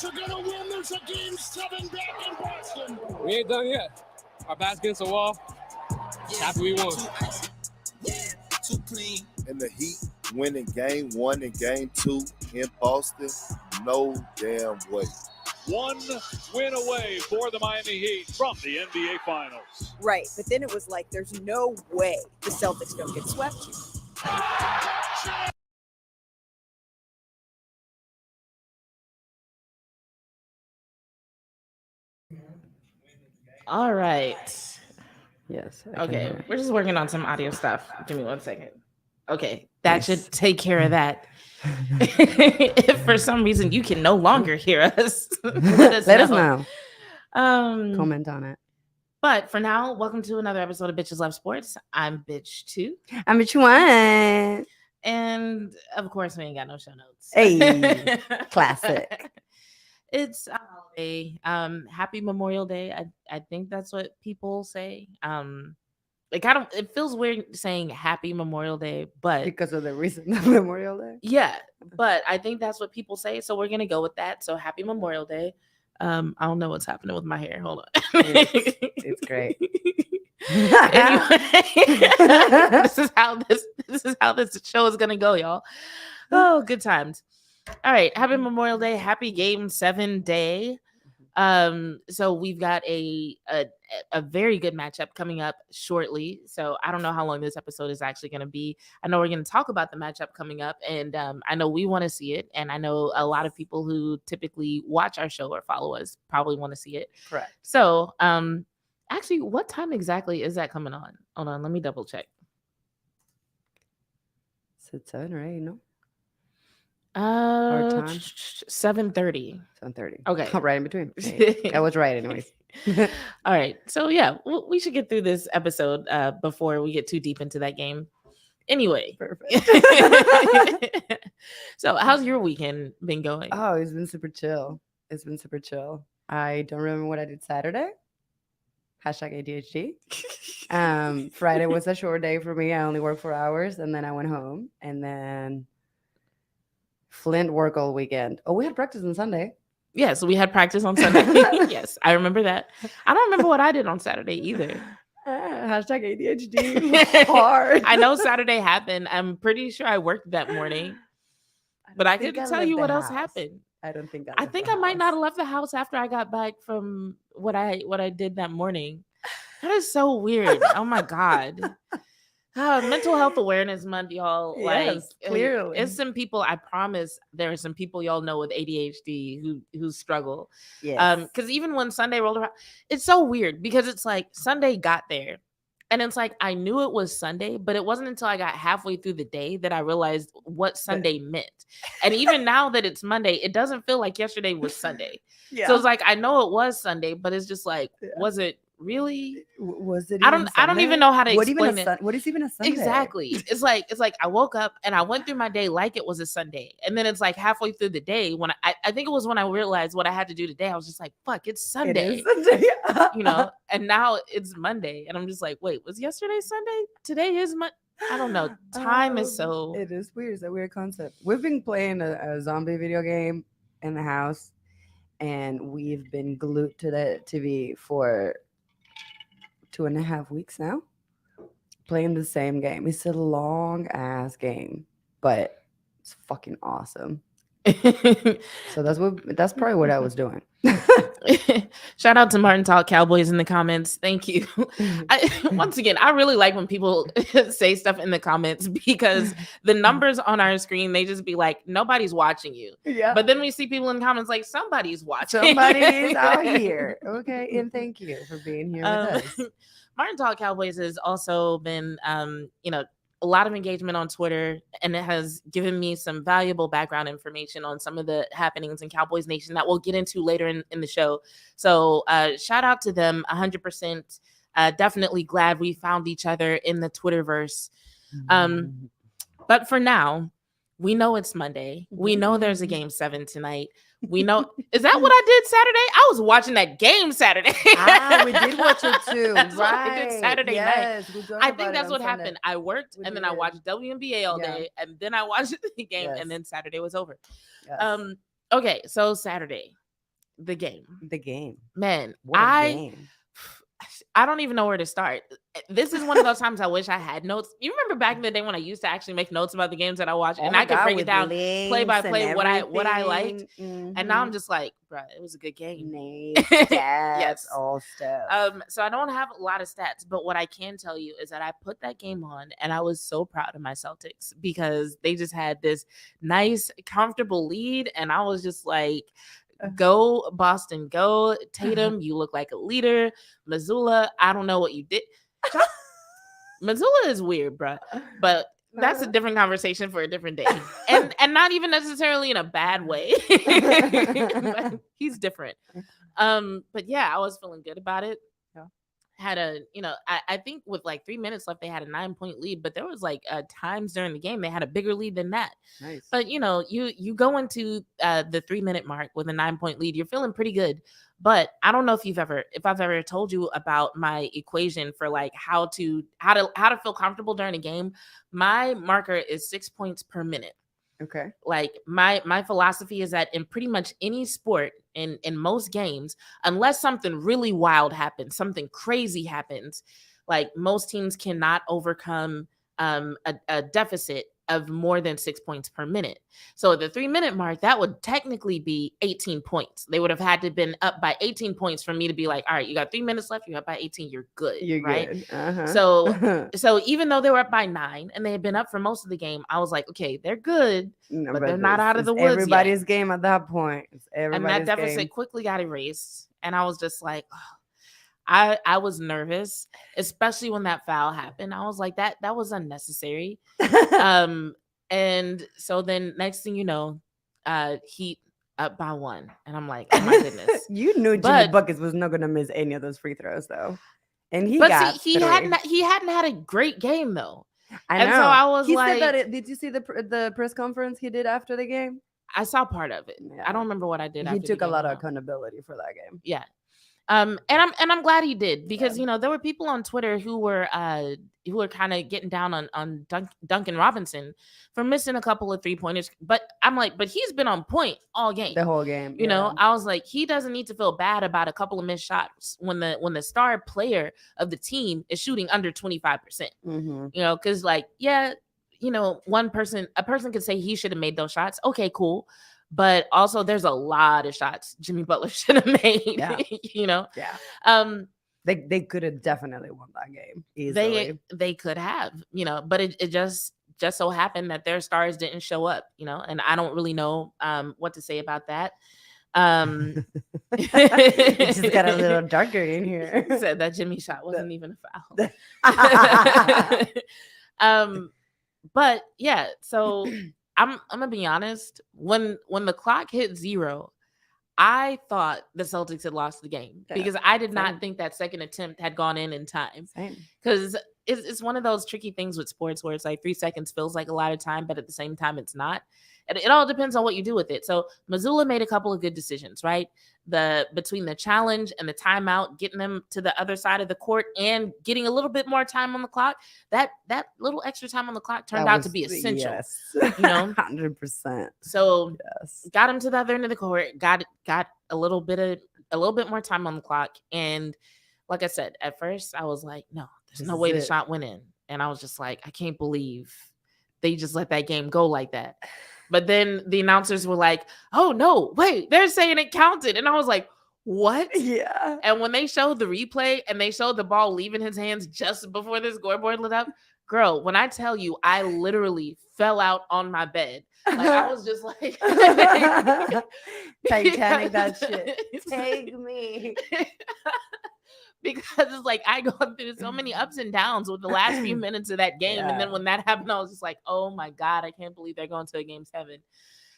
Bucks are gonna win. There's a game 7 back in Boston. We ain't done yet. Our back's against the wall. Happy we won. Too clean. And the Heat winning game 1 and game 2 in Boston, no damn way. One win away for the Miami Heat from the NBA Finals. Right, but then it was like, there's no way the Celtics don't get swept. All right. Yes. Okay, we're just working on some audio stuff. Give me 1 second. Okay, that should take care of that. If for some reason you can no longer hear us, let us know. Comment on it. But for now, welcome to another episode of Bitches Love Sports. I'm Bitch 2. I'm Bitch 1. And of course, we ain't got no show notes. Hey, classic. It's a holiday. Happy Memorial Day. I think that's what people say. It feels weird saying Happy Memorial Day, but because of the recent Memorial Day. Yeah, but I think that's what people say, so we're gonna go with that. So Happy Memorial Day. I don't know what's happening with my hair. Hold on. It's great. Anyway, this is how this show is gonna go, y'all. Oh, good times. All right, happy Memorial Day, happy Game 7 day. So we've got a very good matchup coming up shortly. So I don't know how long this episode is actually going to be. I know we're going to talk about the matchup coming up, and I know we want to see it, and I know a lot of people who typically watch our show or follow us probably want to see it. Correct. So actually, what time exactly is that coming on? Hold on, let me double check. Is it 7 or 8? No. Our time? 7:30. 7:30. Okay. Right in between. Hey, I was right anyways. All right. So yeah, we should get through this episode before we get too deep into that game. Anyway. Perfect. So how's your weekend been going? Oh, it's been super chill. I don't remember what I did Saturday. #ADHD. Friday was a short day for me. I only worked 4 hours, and then I went home, and then Flint work all weekend. Oh, we had practice on Sunday. Yeah, so we had practice on Sunday. Yes, I remember that. I don't remember what I did on Saturday either. #ADHD. Hard. I know Saturday happened. I'm pretty sure I worked that morning, but I couldn't tell you what else happened. I don't think I think I might not have left the house after I got back from what I did that morning. That is so weird. Oh my God. Mental health awareness month, y'all. Yes, clearly. It's some people, I promise there are some people y'all know with ADHD who struggle. Yes. Because even when Sunday rolled around, it's so weird because it's like Sunday got there. And it's like I knew it was Sunday, but it wasn't until I got halfway through the day that I realized what Sunday meant. And even now that it's Monday, it doesn't feel like yesterday was Sunday. Yeah. So it's like I know it was Sunday, but it's just like, was it really? Was it? I don't even know how to explain it. What is even a Sunday? Exactly. It's like I woke up and I went through my day like it was a Sunday, and then it's like halfway through the day when I think it was when I realized what I had to do today. I was just like, "Fuck, it's Sunday," It is Sunday. And now it's Monday, and I'm just like, "Wait, was yesterday Sunday? Today is Monday." I don't know. Time is so. It is weird. It's a weird concept. We've been playing a zombie video game in the house, and we've been glued to the TV for 2.5 weeks now, playing the same game. It's a long ass game, but it's fucking awesome. So that's probably what I was doing. Shout out to Martin Talk Cowboys in the comments. Thank you. Once again, I really like when people say stuff in the comments because the numbers on our screen, they just be like, nobody's watching you. Yeah. But then we see people in the comments like, somebody's watching. Somebody is out here. Okay. And thank you for being here with us. Martin Talk Cowboys has also been, a lot of engagement on Twitter, and it has given me some valuable background information on some of the happenings in Cowboys Nation that we'll get into later in the show. So shout out to them 100%. Definitely glad we found each other in the Twitterverse. But for now, we know it's Monday. We know there's a Game 7 tonight. We know. Is that what I did Saturday? I was watching that game Saturday. We did watch it too. That's what I right. did Saturday night. I think that's what Sunday. happened. I worked and then I watched WNBA all day, and then I watched the game, and then Saturday was over. Yes. Okay, so Saturday. the game. The game. Man, What a game. I don't even know where to start. This is one of those times I wish I had notes. You remember back in the day when I used to actually make notes about the games that I watched, and I could break it down play by play what I liked. And now I'm just like, bruh, it was a good game. Names, stats, Yes. all stuff. So I don't have a lot of stats, but what I can tell you is that I put that game on and I was so proud of my Celtics because they just had this nice, comfortable lead, and I was just like, go Boston, go Tatum, you look like a leader. Missoula, I don't know what you did. Missoula is weird, bro, but that's a different conversation for a different day, and not even necessarily in a bad way. But he's different. But yeah, I was feeling good about it. Had a, I think with like 3 minutes left, they had a 9-point lead, but there was like times during the game they had a bigger lead than that. Nice. But you go into the 3-minute mark with a 9-point lead, you're feeling pretty good. But I don't know if I've ever told you about my equation for like how to feel comfortable during a game. My marker is 6 points per minute. Okay. Like my philosophy is that in pretty much any sport, in most games, unless something really wild happens, something crazy happens, like most teams cannot overcome a deficit of more than 6 points per minute. So at the 3-minute mark, that would technically be 18 points. They would have had to have been up by 18 points for me to be like, all right, you got 3 minutes left, you're up by 18, you're good. You're right? good. Uh-huh. So even though they were up by 9 and they had been up for most of the game, I was like, okay, they're good, No, but they're not out of the woods everybody's yet. game at that point. It's everybody's And that deficit game. quickly got erased. And I was just like, I was nervous, especially when that foul happened. I was like, that was unnecessary. And so then next thing you know, Heat up by 1. And I'm like, oh my goodness. You knew Jimmy Buckets was not going to miss any of those free throws, though. And he hadn't had a great game, though. I know. And so I was he like, said that did you see the press conference he did after the game? I saw part of it. Yeah. I don't remember what I did. He took a lot of accountability for that game. Yeah. And I'm glad he did because there were people on Twitter who were kind of getting down on Duncan Robinson for missing a couple of 3-pointers. But I'm like, but he's been on point all game. The whole game. You know, I was like, he doesn't need to feel bad about a couple of missed shots when the star player of the team is shooting under 25%. Mm-hmm. Because a person could say he should have made those shots. Okay, cool. But also there's a lot of shots Jimmy Butler should have made. Yeah. Yeah. They could have definitely won that game easily. They could have, but it just so happened that their stars didn't show up, and I don't really know what to say about that. It just got a little darker in here. Said that Jimmy shot wasn't even a foul. But yeah, so I'm gonna be honest. When the clock hit 0, I thought the Celtics had lost the game because I did not think that second attempt had gone in time. Because it's one of those tricky things with sports where it's like 3 seconds feels like a lot of time, but at the same time it's not. And it all depends on what you do with it. So Missoula made a couple of good decisions, right? Between the challenge and the timeout, getting them to the other side of the court and getting a little bit more time on the clock. That little extra time on the clock turned out to be essential. Yes. 100%. So got him to the other end of the court, got a little bit more time on the clock. And like I said, at first I was like, no, there's no way the shot went in. And I was just like, I can't believe they just let that game go like that. But then the announcers were like, oh, no, wait, they're saying it counted. And I was like, what? Yeah. And when they showed the replay and they showed the ball leaving his hands just before the scoreboard lit up, girl, when I tell you, I literally fell out on my bed. Like, I was just like, Titanic, that shit. Take me. Because it's like I go through so many ups and downs with the last few minutes of that game. And then when that happened, I was just like, oh my God, I can't believe they're going to a game 7.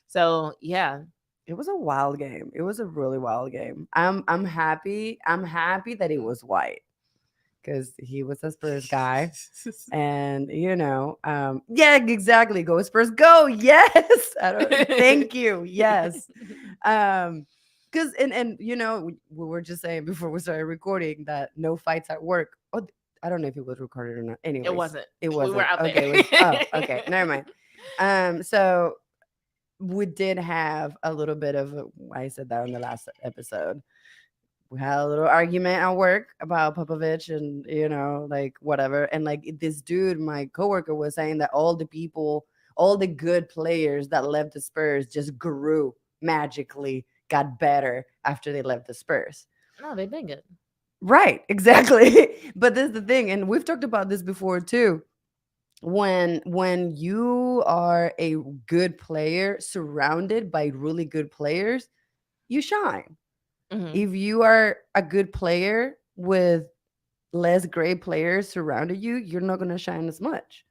So yeah. It was a wild game. It was a really wild game. I'm happy. I'm happy that it was White. Because he was a Spurs guy. And yeah, exactly. Go Spurs, go. Yes. Thank you. Yes. Because we were just saying before we started recording that no fights at work. Oh, I don't know if it was recorded or not. Anyway, it wasn't. It wasn't. We were out there. Okay, okay, never mind. So we did have a little bit of I said that in the last episode. We had a little argument at work about Popovich and like whatever. And like this dude, my coworker, was saying that all the good players that left the Spurs just grew magically, got better after they left the Spurs. No, they've been good. Right, exactly. But this is the thing, and we've talked about this before too. When you are a good player surrounded by really good players, you shine. Mhm. If you are a good player with less great players surrounded you, you're not going to shine as much.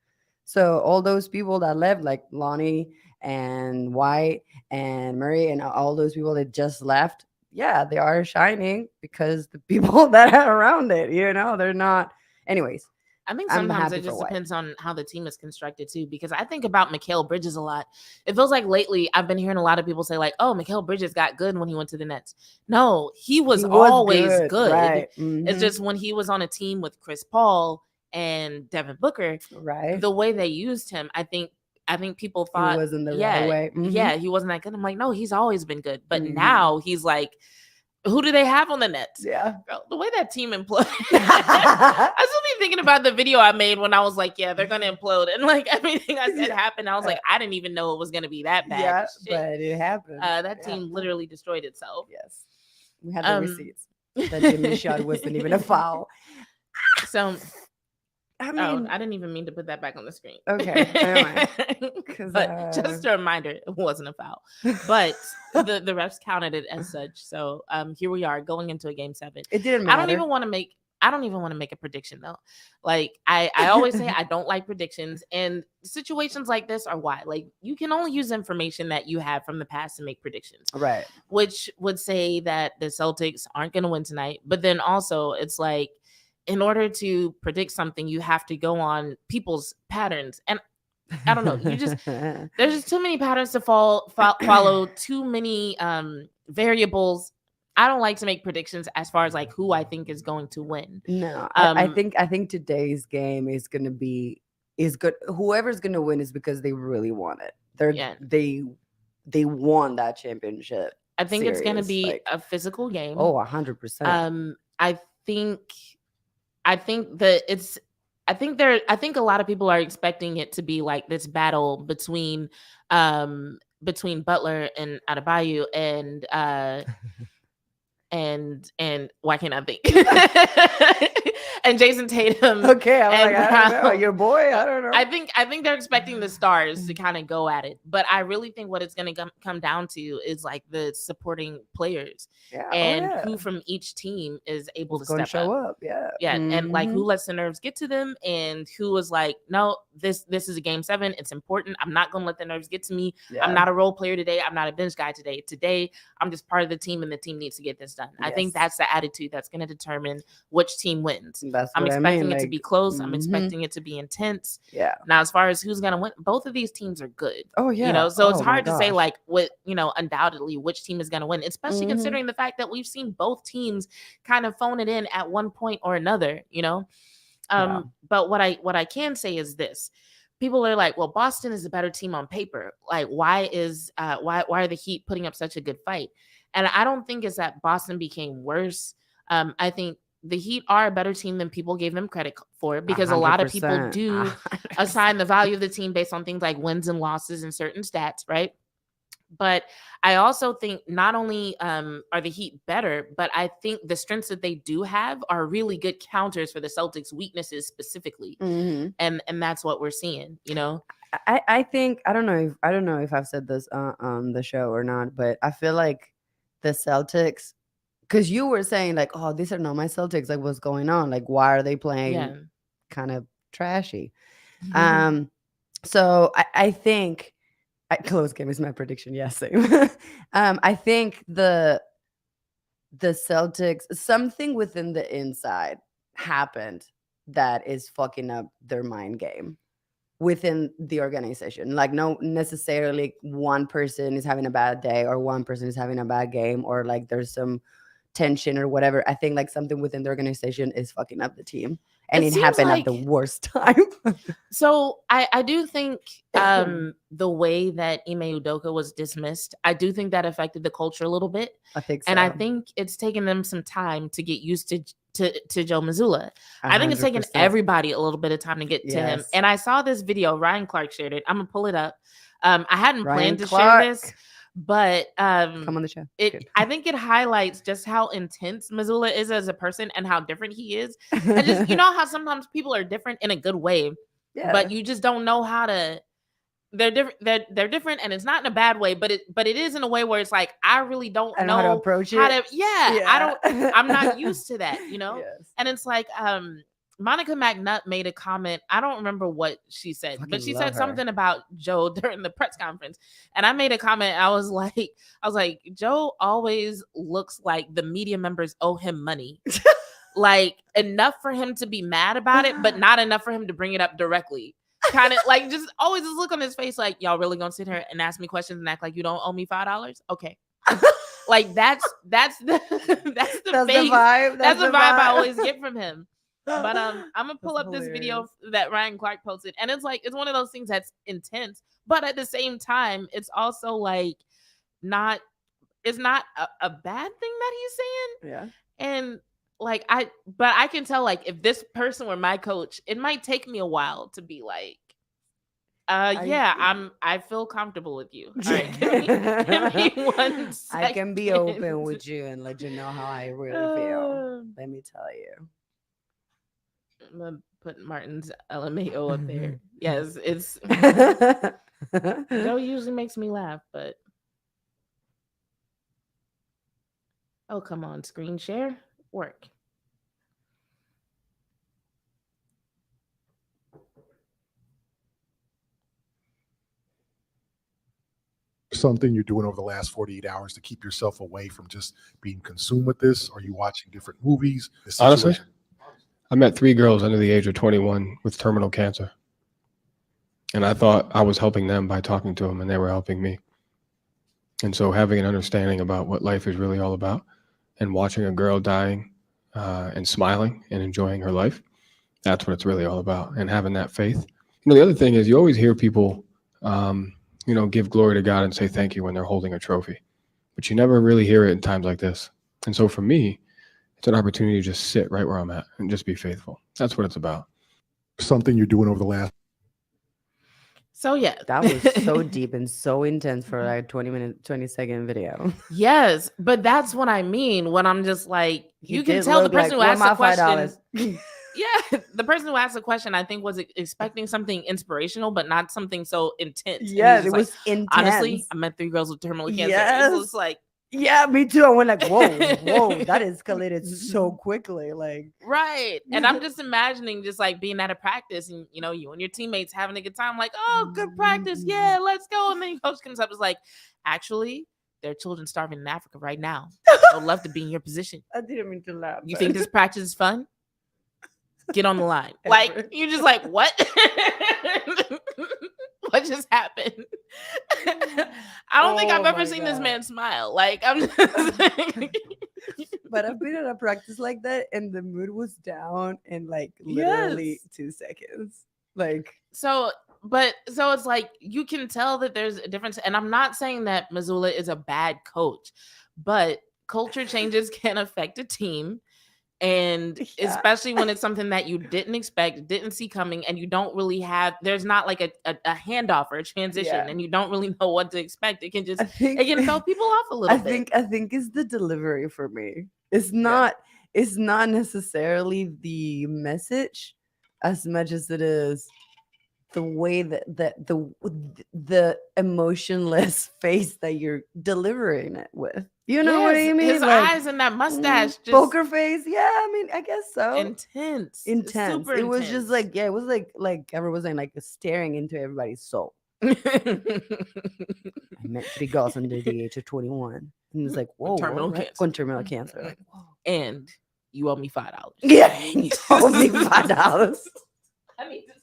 So all those people that left, like Lonnie and White and Murray and all those people that just left, yeah, they are shining because the people that are around it, they're not. Anyways, I think I'm sometimes happy it for just White. depends on how the team is constructed too. Because I think about Mikal Bridges a lot. It feels like lately I've been hearing a lot of people say like, "Oh, Mikal Bridges got good when he went to the Nets." No, he was always good. Right. It's Mhm. just when he was on a team with Chris Paul and Devin Booker, right. the way they used him, I think people He thought, wasn't the yeah, right way. Mhm. yeah, he wasn't that good. I'm like, no, he's always been good. But Mhm. now he's like, who do they have on the Nets? Yeah. Girl, the way that team imploded. I still be thinking about the video I made when I was like, yeah, they're gonna implode. And like everything I said happened. I was like, I didn't even know it was gonna be that bad. Yeah, Shit. but it happened. That Yeah. team literally destroyed itself. Yes. We had the Um, receipts. That Jimmy shot wasn't even a foul. So I mean, I didn't even mean to put that back on the screen. Okay, never mind. 'Cause, But just a reminder, it wasn't a foul. But the refs counted it as such. So here we are going into a game 7. it didn't matter. I don't even want to make a prediction though. Like I always say I don't like predictions, and situations like this are why. Like you can only use information that you have from the past to make predictions. Right. Which would say that the Celtics aren't going to win tonight, but then also it's like in order to predict something, you have to go on people's patterns. And I don't know, there's just too many patterns to follow, too many variables. I don't like to make predictions as far as like who I think is going to win. No, I think today's game is good. Whoever's gonna win is because they really want it. They won that championship. I think it's gonna series, be like- a physical game. Oh, 100%. I think a lot of people are expecting it to be like this battle between Butler and Adebayo and why can't I think? And Jason Tatum. Okay, I'm like, I don't know. Brown. Your boy, I don't know. I think they're expecting the stars to kind of go at it, but I really think what it's going to come down to is like the supporting players Yeah, and who from each team is able to going to step show up. up. Yeah, Yeah, and like Mhm. who lets the nerves get to them, and who is like, no, this is a game 7. It's important. I'm not going to let the nerves get to me. Yeah. I'm not a role player today. I'm not a bench guy today. Today, I'm just part of the team, and the team needs to get this done. I think Yes. that's the attitude that's going to determine which team wins. That's I'm what I expecting mean, it to like, be close. I'm mhm. expecting it to be intense. Yeah. Now, as far as who's going to win, both of these teams are good. Oh yeah. You know, so it's Oh, my hard to say gosh. like what, undoubtedly which team is going to win, especially Mhm. considering the fact that we've seen both teams kind of phone it in at one point or another, Yeah. But what I can say is this. People are like, well, Boston is a better team on paper. Like, why are the Heat putting up such a good fight? And I don't think it's that Boston became worse. I think the Heat are a better team than people gave them credit for, because a lot of people 100%. do 100%. assign the value of the team based on things like wins and losses and certain stats, right? But I also think not only are the Heat better, but I think the strengths that they do have are really good counters for the Celtics' weaknesses specifically, Mhm. and that's what we're seeing. I think I don't know if I've said this on the show or not, but I feel like the Celtics, because you were saying like, oh, these are not my Celtics. Like, what's going on? Like, why are they playing Yeah. kind of trashy? So I think close game is my prediction. Yes, same. I think the Celtics, something within the inside happened that is fucking up their mind game within the organization. Like, no necessarily one person is having a bad day or one person is having a bad game, or like there's some tension or whatever. I think like something within the organization is fucking up the team, and It it seems happened like- at the worst time. So I do think the way that Ime Udoka was dismissed, I do think that affected the culture a little bit. I think so. And I think it's taken them some time to get used to Joe Mazzulla. I think it's taken 100%. everybody a little bit of time to get to him. Yes. And I saw this video, Ryan Clark shared it. I'm gonna pull it up. I hadn't Ryan planned to Clark. share this, but Come on the show. Good. I think it highlights just how intense Mazzulla is as a person and how different he is. And just you know how sometimes people are different in a good way, yeah. but you just don't know how to. They're different. They're different, and it's not in a bad way, but it is in a way where it's like I really don't I know how to approach it. I don't. I'm not used to that, you know. Yes. And it's like Monica McNutt made a comment. I don't remember what she said, but Fucking she love said her. something about Joe during the press conference. And I made a comment. I was like, Joe always looks like the media members owe him money. Like enough for him to be mad about it, but not enough for him to bring it up directly. Kind of like just always this look on his face, like y'all really gonna sit here and ask me questions and act like you don't owe me $5? Okay. Like that's the That's face. the vibe. That's the vibe I always get from him. But I'm gonna pull That's up this video hilarious. that Ryan Clark posted, and it's like it's one of those things that's intense, but at the same time, it's also like it's not a bad thing that he's saying. Yeah. And like but I can tell like if this person were my coach, it might take me a while to be like, I feel comfortable with you. All right, give me 1 second. I can be open with you and let you know how I really feel. Let me tell you. I'm gonna put Martin's LMAO up there. Yes, it's Joe usually makes me laugh, but oh come on, screen share work. Something you're doing over the last 48 hours to keep yourself away from just being consumed with this? Are you watching different movies? The Honestly, situation- I met 3 girls under the age of 21 with terminal cancer. And I thought I was helping them by talking to them, and they were helping me. And so having an understanding about what life is really all about and watching a girl dying and smiling and enjoying her life, that's what it's really all about. And having that faith. You know, the other thing is you always hear people, give glory to God and say thank you when they're holding a trophy. But you never really hear it in times like this. And so for me, it's an opportunity to just sit right where I'm at and just be faithful. That's what it's about. Something you're doing over the last So yeah, That was so deep and so intense for like 20-second video. Yes, but that's what I mean when I'm just like, He you can did tell the look person like, who "Where asked the my question. $5?" Yeah, the person who asked the question, I think, was expecting something inspirational, but not something so intense. And he Yeah, was it just was like, intense. honestly, I met 3 girls with terminal cancer. Yes. It was like, Yeah, me too. I went like, whoa, that escalated so quickly. Like, right. And I'm just imagining just like being at a practice and, you and your teammates having a good time, like, oh, good practice. Yeah, let's go. And then your coach comes up and is like, actually, there are children starving in Africa right now. I would love to be in your position. I didn't mean to laugh. You but- think this practice is fun? Get on the line. Like, Ever. you're just like, what? What just happened? I don't think I've Oh ever my seen this God. man smile. Like, I'm just like, But I've been at a practice like that, and the mood was down in like literally Yes. 2 seconds. Like, so it's like you can tell that there's a difference. And I'm not saying that Mazzulla is a bad coach, but culture changes can affect a team. And Yeah. especially when it's something that you didn't expect, didn't see coming, and you don't really have, there's not like a handoff or a transition, Yeah. and you don't really know what to expect. It can just, I think it can throw people off a little bit. I think it's the delivery for me. It's not necessarily the message as much as it is the way that the emotionless face that you're delivering it with. You know what I Yes, mean? His Like, eyes and that mustache just poker face. Yeah, I mean, I guess so. intense. Intense. Super It was just intense. like, yeah, it was like everyone was saying, like staring into everybody's soul. I met 3 girls under the age of 21. And it's like, whoa, terminal all right. cancer. Con terminal cancer. Like, whoa. And you owe me $5. Yeah, you told me $5. I need to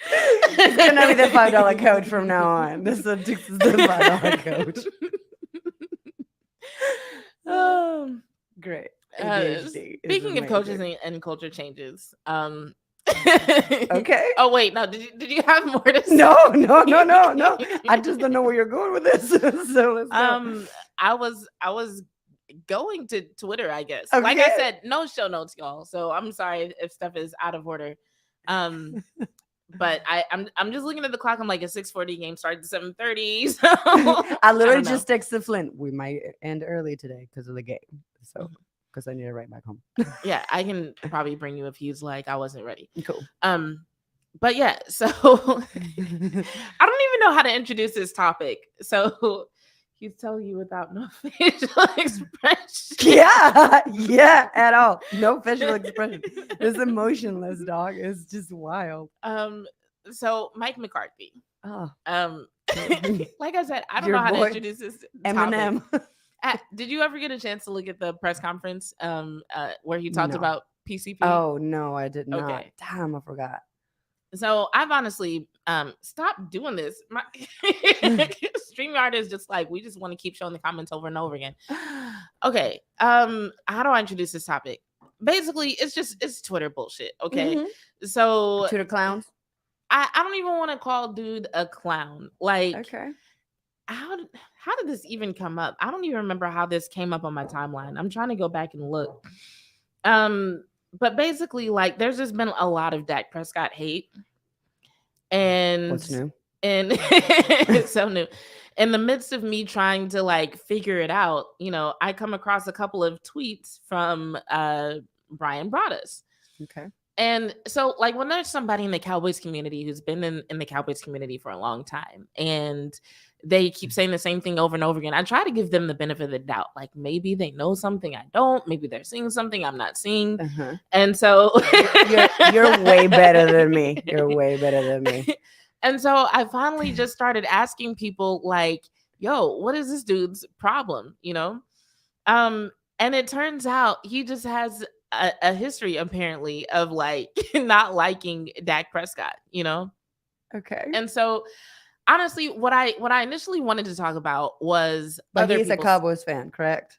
It's gonna be the $5 coach from now on. This is the $5 coach. Great. Uh, ADHD is speaking of coaches amazing. and culture changes, Okay. Oh wait, no. Did you have more to say? No. I just don't know where you're going with this. So let's go. I was going to Twitter, I guess. Like I Okay. said, no show notes, y'all. So I'm sorry if stuff is out of order. But I'm just looking at the clock. I'm like, a 6:40 game starts at 7:30. So I literally don't just texted Flint. We might end early today because of the game. So because I need to write back home. yeah, I can probably bring you if he's like I wasn't ready. Cool. But yeah, so I don't even know how to introduce this topic. So he's telling you without no facial expression. Yeah, at all. No facial expression. It's emotionless, dog. It's just wild. So Mike McCarthy. Oh, Like I said, I don't Your know how to boy, introduce this topic. Eminem. Did you ever get a chance to look at the press conference where he talked No. about PCP? Oh no, I did not. Okay. Damn, I forgot. So I've honestly stopped doing this. My StreamYard is just like, we just want to keep showing the comments over and over again. Okay. How do I introduce this topic? Basically, it's Twitter bullshit. Okay. Mhm. So Twitter clowns. I don't even want to call dude a clown. Like, Okay. how did this even come up? I don't even remember how this came up on my timeline. I'm trying to go back and look. But basically, like, there's just been a lot of Dak Prescott hate. And What's new? And it's so new. In the midst of me trying to like figure it out, I come across a couple of tweets from Brian Broaddus. Okay. And so, like, when there's somebody in the Cowboys community who's been in the Cowboys community for a long time, and they keep saying the same thing over and over again, I try to give them the benefit of the doubt. Like, maybe they know something I don't. Maybe they're seeing something I'm not seeing. Uh-huh. And so You're way better than me. You're way better than me. And so I finally just started asking people, like, yo, what is this dude's problem? And it turns out he just has a history, apparently, of like not liking Dak Prescott, Okay. And so honestly, what I initially wanted to talk about was But other he's a people's- Cowboys fan, correct?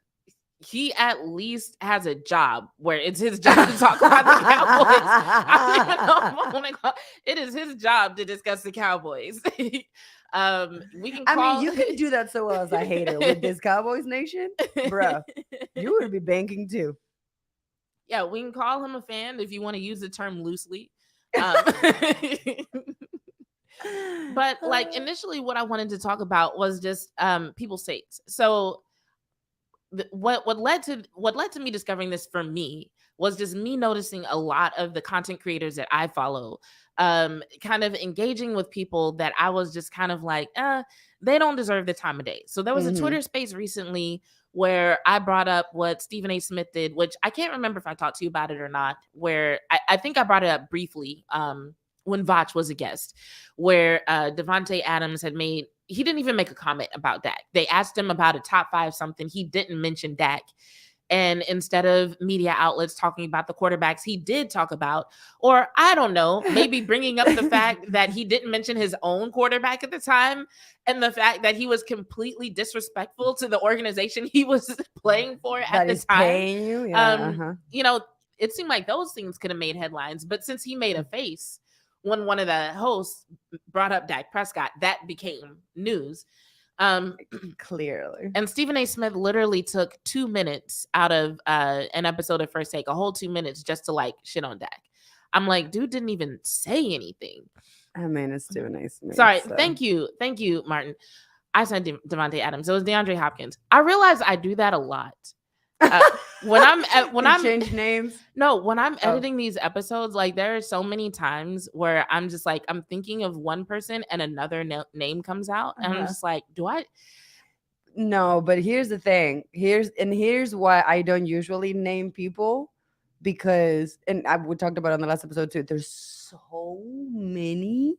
He at least has a job where it's his job to talk about the Cowboys. I don't even know if I wanna it is his job to discuss the Cowboys. We can call I mean, you can do that so well as a hater with this Cowboys Nation, bruh. You would be banking too. Yeah, we can call him a fan if you want to use the term loosely. But like initially what I wanted to talk about was just people's takes. So what led to me discovering this for me was just me noticing a lot of the content creators that I follow kind of engaging with people that I was just kind of like, they don't deserve the time of day. So there was a Twitter space recently where I brought up what Stephen A. Smith did, which I can't remember if I talked to you about it or not, where I think I brought it up briefly when Vach was a guest, where Devontae Adams he didn't even make a comment about Dak. They asked him about a top 5 something. He didn't mention Dak. And instead of media outlets talking about the quarterbacks he did talk about, or I don't know, maybe bringing up the fact that he didn't mention his own quarterback at the time, and the fact that he was completely disrespectful to the organization he was playing for at the time. Paying you? Yeah, It seemed like those things could have made headlines. But since he made a face when one of the hosts brought up Dak Prescott, that became news. Clearly. And Stephen A. Smith literally took 2 minutes out of an episode of First Take, a whole 2 minutes just to like shit on Dak. I'm like, dude didn't even say anything. I mean, it's Stephen A. Smith. Sorry. So. Thank you, Martin. I said Devontae Adams. It was DeAndre Hopkins. I realize I do that a lot. When I'm change names. No, when I'm editing these episodes, like there are so many times where I'm just like, I'm thinking of one person and another name comes out, and I'm just like, do I? No, but here's the thing. Here's why I don't usually name people, because we talked about it on the last episode too. There's so many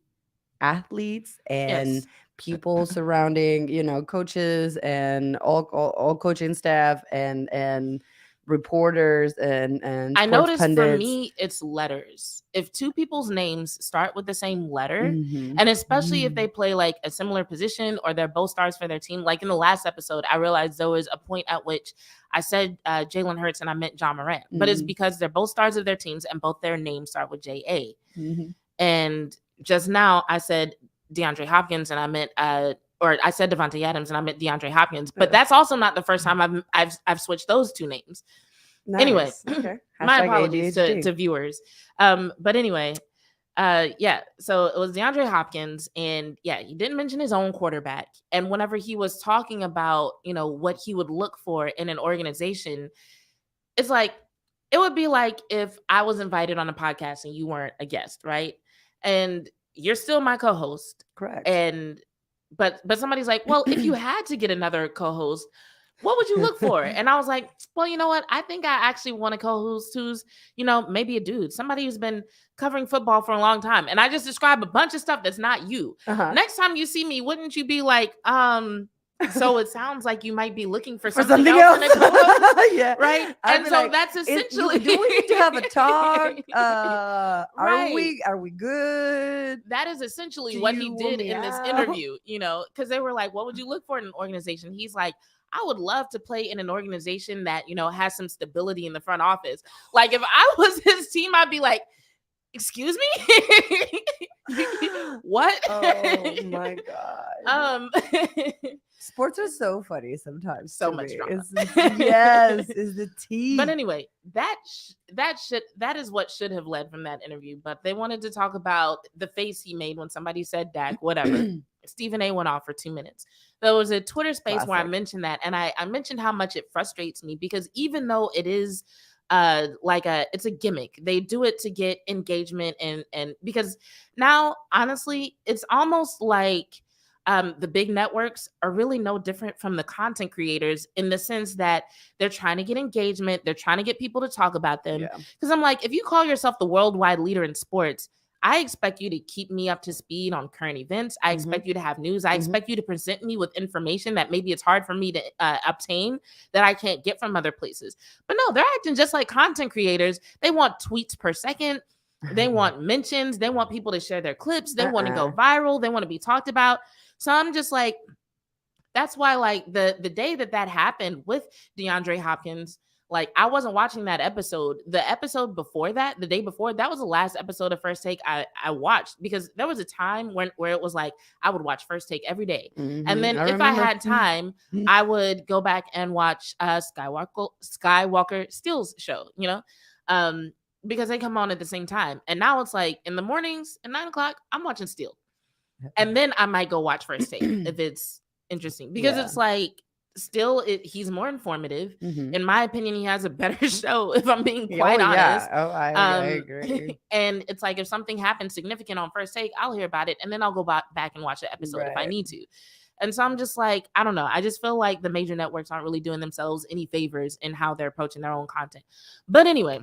athletes and people surrounding, coaches and all coaching staff and reporters and I sports noticed for pundits. me, it's letters. If two people's names start with the same letter, Mhm. and especially if they play like a similar position or they're both stars for their team, like in the last episode, I realized there was a point at which I said Jalen Hurts and I meant John Morant, but it's Mhm. because they're both stars of their teams and both their names start with J.A. Mhm. And just now I said DeAndre Hopkins and I meant or I said Devontae Adams and I meant DeAndre Hopkins, but that's also not the first time I've switched those two names. Anyway, Nice. Okay. my Hashtag apologies ADHD. to viewers. But anyway, yeah, so it was DeAndre Hopkins, and yeah, he didn't mention his own quarterback. And whenever he was talking about, you know, what he would look for in an organization, it's like it would be like if I was invited on a podcast and you weren't a guest, right? And you're still my co-host. Correct. And but somebody's like, well, if you had to get another co-host, what would you look for? And I was like, well, you know what? I think I actually want a co-host who's, you know, maybe a dude, somebody who's been covering football for a long time. And I just describe a bunch of stuff that's not you. Uh-huh. Next time you see me, wouldn't you be like, so it sounds like you might be looking for For something else in a co-host, Yeah. right? I'd And be so like, that's essentially do we need to have a talk? Right. Are we good? That is essentially Do what you he want did me in this out? interview, you know, because they were like, what would you look for in an organization? He's like, I would love to play in an organization that, you know, has some stability in the front office. Like if I was his team, I'd be like, excuse me? What? Oh my god. Sports are so funny sometimes. So to much me. drama. Yes, is the tea. But anyway, that is what should have led from that interview. But they wanted to talk about the face he made when somebody said Dak, whatever. Stephen A went off for 2 minutes. There was a Twitter space where I Classic. mentioned that, and I mentioned how much it frustrates me because even though it is it's a gimmick, they do it to get engagement and because now honestly it's almost like the big networks are really no different from the content creators in the sense that they're trying to get engagement, they're trying to get people to talk about them. Yeah. Because I'm like, if you call yourself the worldwide leader in sports, I expect you to keep me up to speed on current events. I expect you to have news. I expect you to present me with information that maybe it's hard for me to obtain that I can't get from other places. But no, they're acting just like content creators. They want tweets per second. They want mentions. They want people to share their clips. They want to go viral. They want to be talked about. So I'm just like, that's why like the day that happened with DeAndre Hopkins, like I wasn't watching that episode. The episode before that, the day before, that was the last episode of First Take I watched because there was a time where it was like I would watch First Take every day. And then if I had time, I would go back and watch Skywalker Steele's show, you know, because they come on at the same time. And now it's like in the mornings at 9:00, I'm watching Steele. And then I might go watch First Take if it's interesting because it's like still he's more informative. In my opinion, he has a better show if I'm being quite honest. I agree. And it's like if something happens significant on First Take, I'll hear about it and then I'll go back and watch the episode if I need to. And so I'm just like, I don't know. I just feel like the major networks aren't really doing themselves any favors in how they're approaching their own content. But anyway,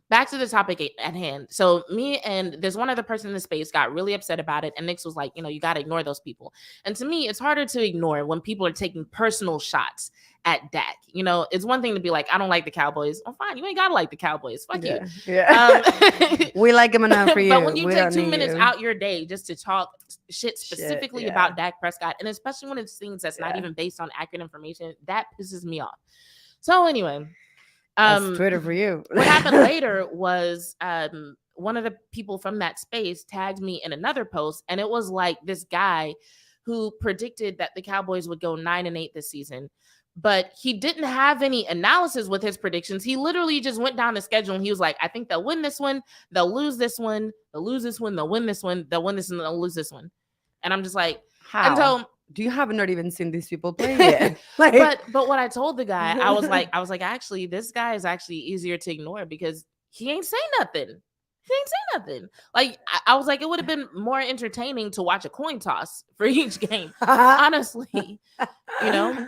back to the topic at hand. So me and there's one other person in the space got really upset about it. And Nix was like, you know, you got to ignore those people. And to me, it's harder to ignore when people are taking personal shots at Dak. You know, it's one thing to be like, I don't like the Cowboys. Oh, fine. You ain't got to like the Cowboys. Fuck you. Yeah. We like them enough for you. But when you We take don't 2 need minutes you. out your day just to talk shit specifically about Dak Prescott, and especially when it's things that's not even based on accurate information, that pisses me off. So anyway, That's Twitter for you. what happened later was one of the people from that space tagged me in another post, and it was like this guy who predicted that the Cowboys would go 9-8 this season, but he didn't have any analysis with his predictions. He literally just went down the schedule and he was like, I think they'll win this one, they'll lose this one, they'll lose this one, they'll win this one, they'll win this one, they'll lose this one. And I'm just like, How? and so Do you have not even seen these people play yet? Like, but what I told the guy, I was like, actually, this guy is actually easier to ignore because he ain't say nothing. He ain't say nothing. Like I was like, it would have been more entertaining to watch a coin toss for each game, honestly, you know.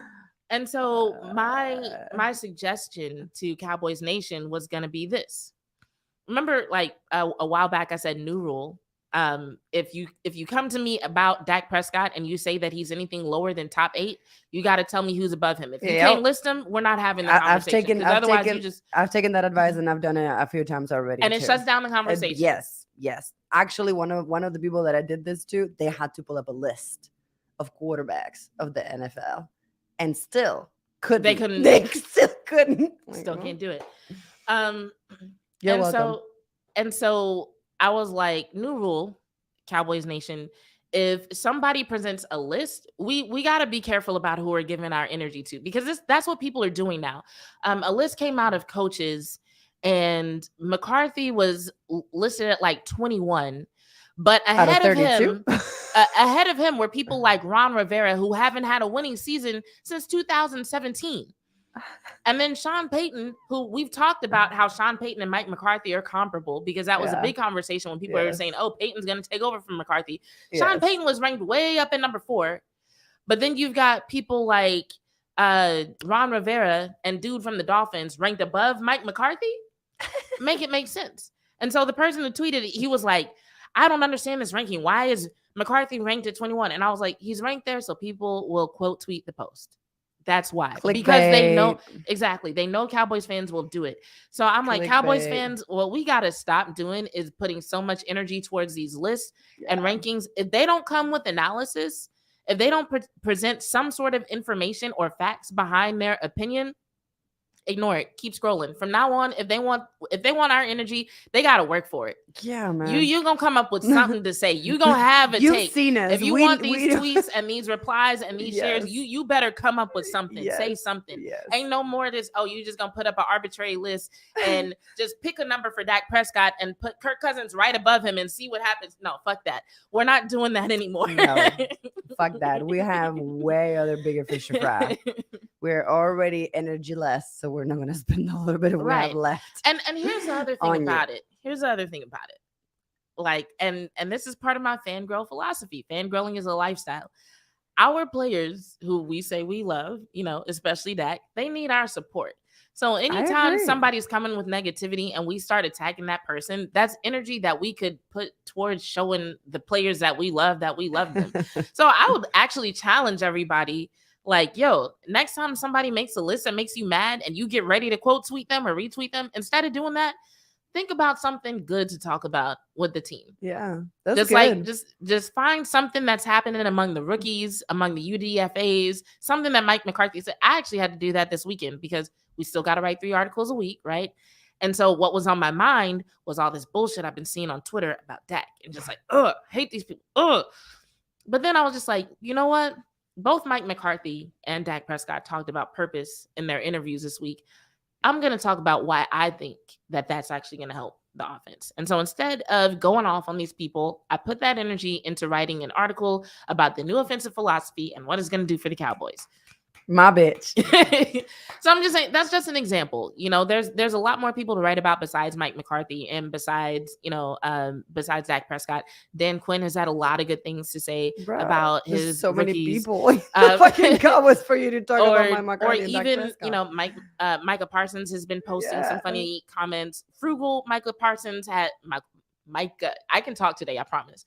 And so my suggestion to Cowboys Nation was gonna be this. Remember, like a while back, I said new rule. If you come to me about Dak Prescott and you say that he's anything lower than top 8, you got to tell me who's above him. If you can't list him, we're not having the conversation. I've taken that advice and I've done it a few times already. And it too. shuts down the conversation. Yes. Actually, one of the people that I did this to, they had to pull up a list of quarterbacks of the NFL, and still couldn't. They still couldn't. Still can't do it. You're welcome. So I was like, new rule, Cowboys Nation. If somebody presents a list, we got to be careful about who we're giving our energy to, because that's what people are doing now. A list came out of coaches, and McCarthy was listed at like 21, but ahead of him were people like Ron Rivera, who haven't had a winning season since 2017. And then Sean Payton, who we've talked about how Sean Payton and Mike McCarthy are comparable, because that was a big conversation when people were saying, oh, Payton's going to take over from McCarthy. Sean Payton was ranked way up in number 4. But then you've got people like Ron Rivera and dude from the Dolphins ranked above Mike McCarthy. Make it make sense. And so the person who tweeted it, he was like, I don't understand this ranking. Why is McCarthy ranked at 21? And I was like, he's ranked there so people will quote tweet the post. That's why. Because they know they know Cowboys fans will do it. So I'm like, Cowboys fans, what we got to stop doing is putting so much energy towards these lists and rankings. If they don't come with analysis, if they don't present some sort of information or facts behind their opinion, ignore it. Keep scrolling. From now on, if they want our energy, they got to work for it. Yeah, man. You gonna come up with something to say. You gonna have a You've take. Seen us. If you want these tweets and these replies and these shares, you better come up with something. Say something. Ain't no more of this. Oh, you just gonna put up an arbitrary list and just pick a number for Dak Prescott and put Kirk Cousins right above him and see what happens. No, fuck that. We're not doing that anymore. No, fuck that. We have way other bigger fish to fry. We're already energy less, so we're not going to spend a little bit of what we have left. And here's the other thing about it. Like, and this is part of my fangirl philosophy. Fangirling is a lifestyle. Our players who we say we love, especially Dak, they need our support. So anytime somebody's coming with negativity and we start attacking that person, that's energy that we could put towards showing the players that we love them. So I would actually challenge everybody. Like, yo, next time somebody makes a list that makes you mad and you get ready to quote tweet them or retweet them, instead of doing that, think about something good to talk about with the team. Yeah, that's just good. Like just find something that's happening among the rookies, among the UDFAs, something that Mike McCarthy said. I actually had to do that this weekend because we still got to write 3 articles a week, right? And so what was on my mind was all this bullshit I've been seeing on Twitter about Dak, and just like, hate these people, But then I was just like, you know what? Both Mike McCarthy and Dak Prescott talked about purpose in their interviews this week. I'm going to talk about why I think that that's actually going to help the offense. And so instead of going off on these people, I put that energy into writing an article about the new offensive philosophy and what it's going to do for the Cowboys. My bitch. So I'm just saying, that's just an example. There's a lot more people to write about besides Mike McCarthy and besides Dak Prescott. Dan Quinn has had a lot of good things to say about his so rookies. Many people. The fucking God was for you to talk about Mike McCarthy. Or even, Micah Parsons has been posting some funny comments. Frugal Micah Parsons had Micah, I can talk today, I promise.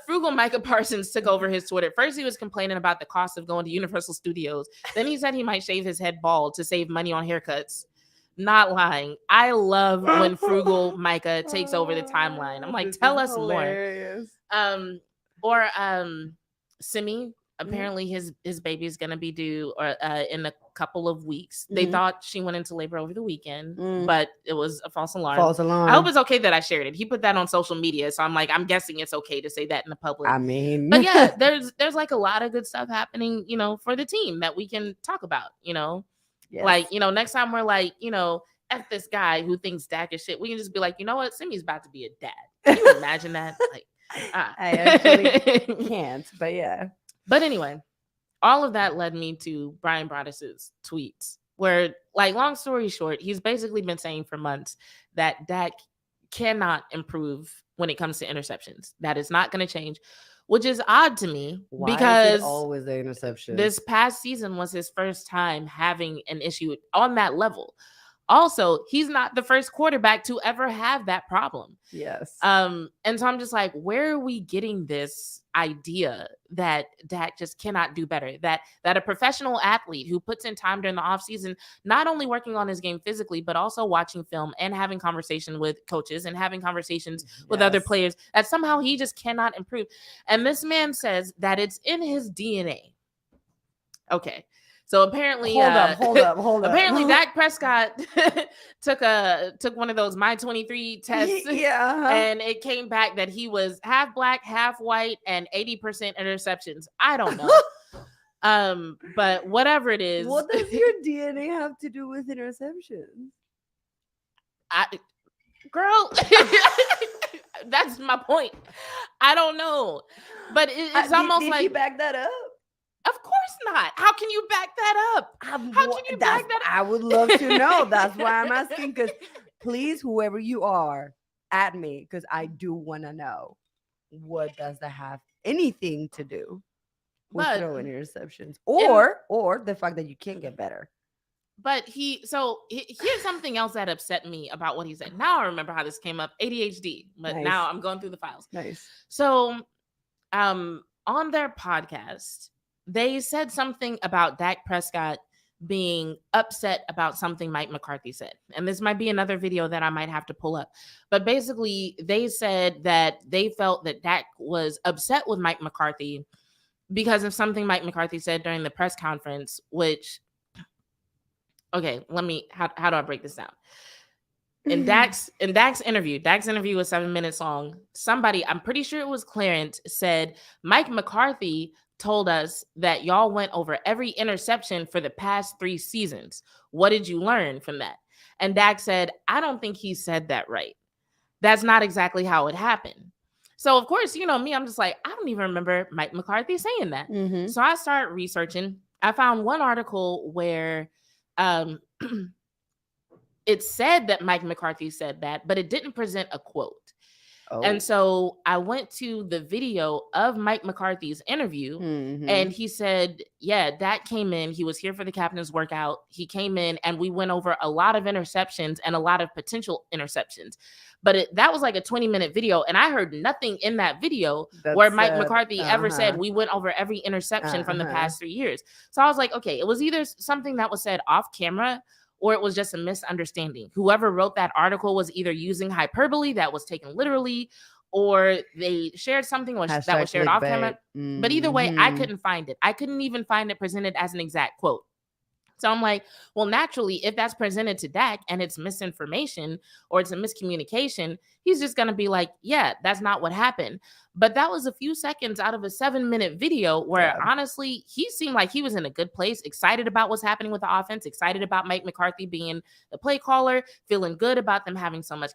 Frugal Micah Parsons took over his Twitter. First, he was complaining about the cost of going to Universal Studios. Then he said he might shave his head bald to save money on haircuts. Not lying. I love when Frugal Micah takes over the timeline. I'm like, tell us hilarious. more. Simi. Apparently his baby is going to be due in a couple of weeks. They thought she went into labor over the weekend, but it was a false alarm. I hope it's okay that I shared it. He put that on social media. So I'm like, I'm guessing it's okay to say that in the public. I mean, but yeah, there's like a lot of good stuff happening, for the team that we can talk about, Yes. Like, next time we're like, F this guy who thinks Dak is shit. We can just be like, you know what? Simi's about to be a dad. Can you imagine that? Like, I actually can't, but yeah. But anyway, all of that led me to Brian Broaddus's tweets where, like, long story short, he's basically been saying for months that Dak cannot improve when it comes to interceptions. That is not going to change, which is odd to me. Why because is it always the interception? This past season was his first time having an issue on that level. Also, he's not the first quarterback to ever have that problem. Yes. And so I'm just like, where are we getting this idea that Dak just cannot do better? That a professional athlete who puts in time during the offseason, not only working on his game physically, but also watching film and having conversation with coaches and having conversations with other Yes. players, that somehow he just cannot improve. And this man says that it's in his DNA. Okay. So apparently, Hold up. apparently Dak Prescott took one of those My 23 tests, Yeah. and it came back that he was half black, half white, and 80% interceptions. I don't know. But whatever it is, What does your DNA have to do with interceptions? girl, that's my point. I don't know, but it's almost did like he back that up? Of course not. How can you back that up? How can you back that up? I would love to know. That's why I'm asking. Because please, whoever you are, at me, because I do want to know. What does that have anything to do with But- throwing interceptions, or the fact that you can't get better? But here's something else that upset me about what he said. Now I remember how this came up. ADHD. But Nice. now I'm going through the files. Nice. So, on their podcast, they said something about Dak Prescott being upset about something Mike McCarthy said. And this might be another video that I might have to pull up. But basically, they said that they felt that Dak was upset with Mike McCarthy because of something Mike McCarthy said during the press conference, which, okay, how do I break this down? In Dak's interview was 7 minutes long. Somebody, I'm pretty sure it was Clarence, said Mike McCarthy told us that y'all went over every interception for the past 3 seasons. What did you learn from that? And Dak said, I don't think he said that right. That's not exactly how it happened. So, of course, you know me, I'm just like, I don't even remember Mike McCarthy saying that. Mhm. So I started researching. I found one article where it said that Mike McCarthy said that, but it didn't present a quote. Oh. And so I went to the video of Mike McCarthy's interview, Mhm. and he said, yeah, Dak came in. He was here for the captain's workout. He came in and we went over a lot of interceptions and a lot of potential interceptions. But that was like a 20-minute video. And I heard nothing in that video where That Mike said, McCarthy ever said, uh-huh. we went over every interception from the Uh-huh. past 3 years. So I was like, okay, it was either something that was said off camera or it was just a misunderstanding. Whoever wrote that article was either using hyperbole that was taken literally, or they shared something that was shared off camera. But either way, I Mhm. couldn't find it. I couldn't even find it presented as an exact quote. So I'm like, well, naturally, if that's presented to Dak and it's misinformation or it's a miscommunication, he's just going to be like, yeah, that's not what happened. But that was a few seconds out of a 7-minute video where honestly, he seemed like he was in a good place, excited about what's happening with the offense, excited about Mike McCarthy being the play caller, feeling good about them having so much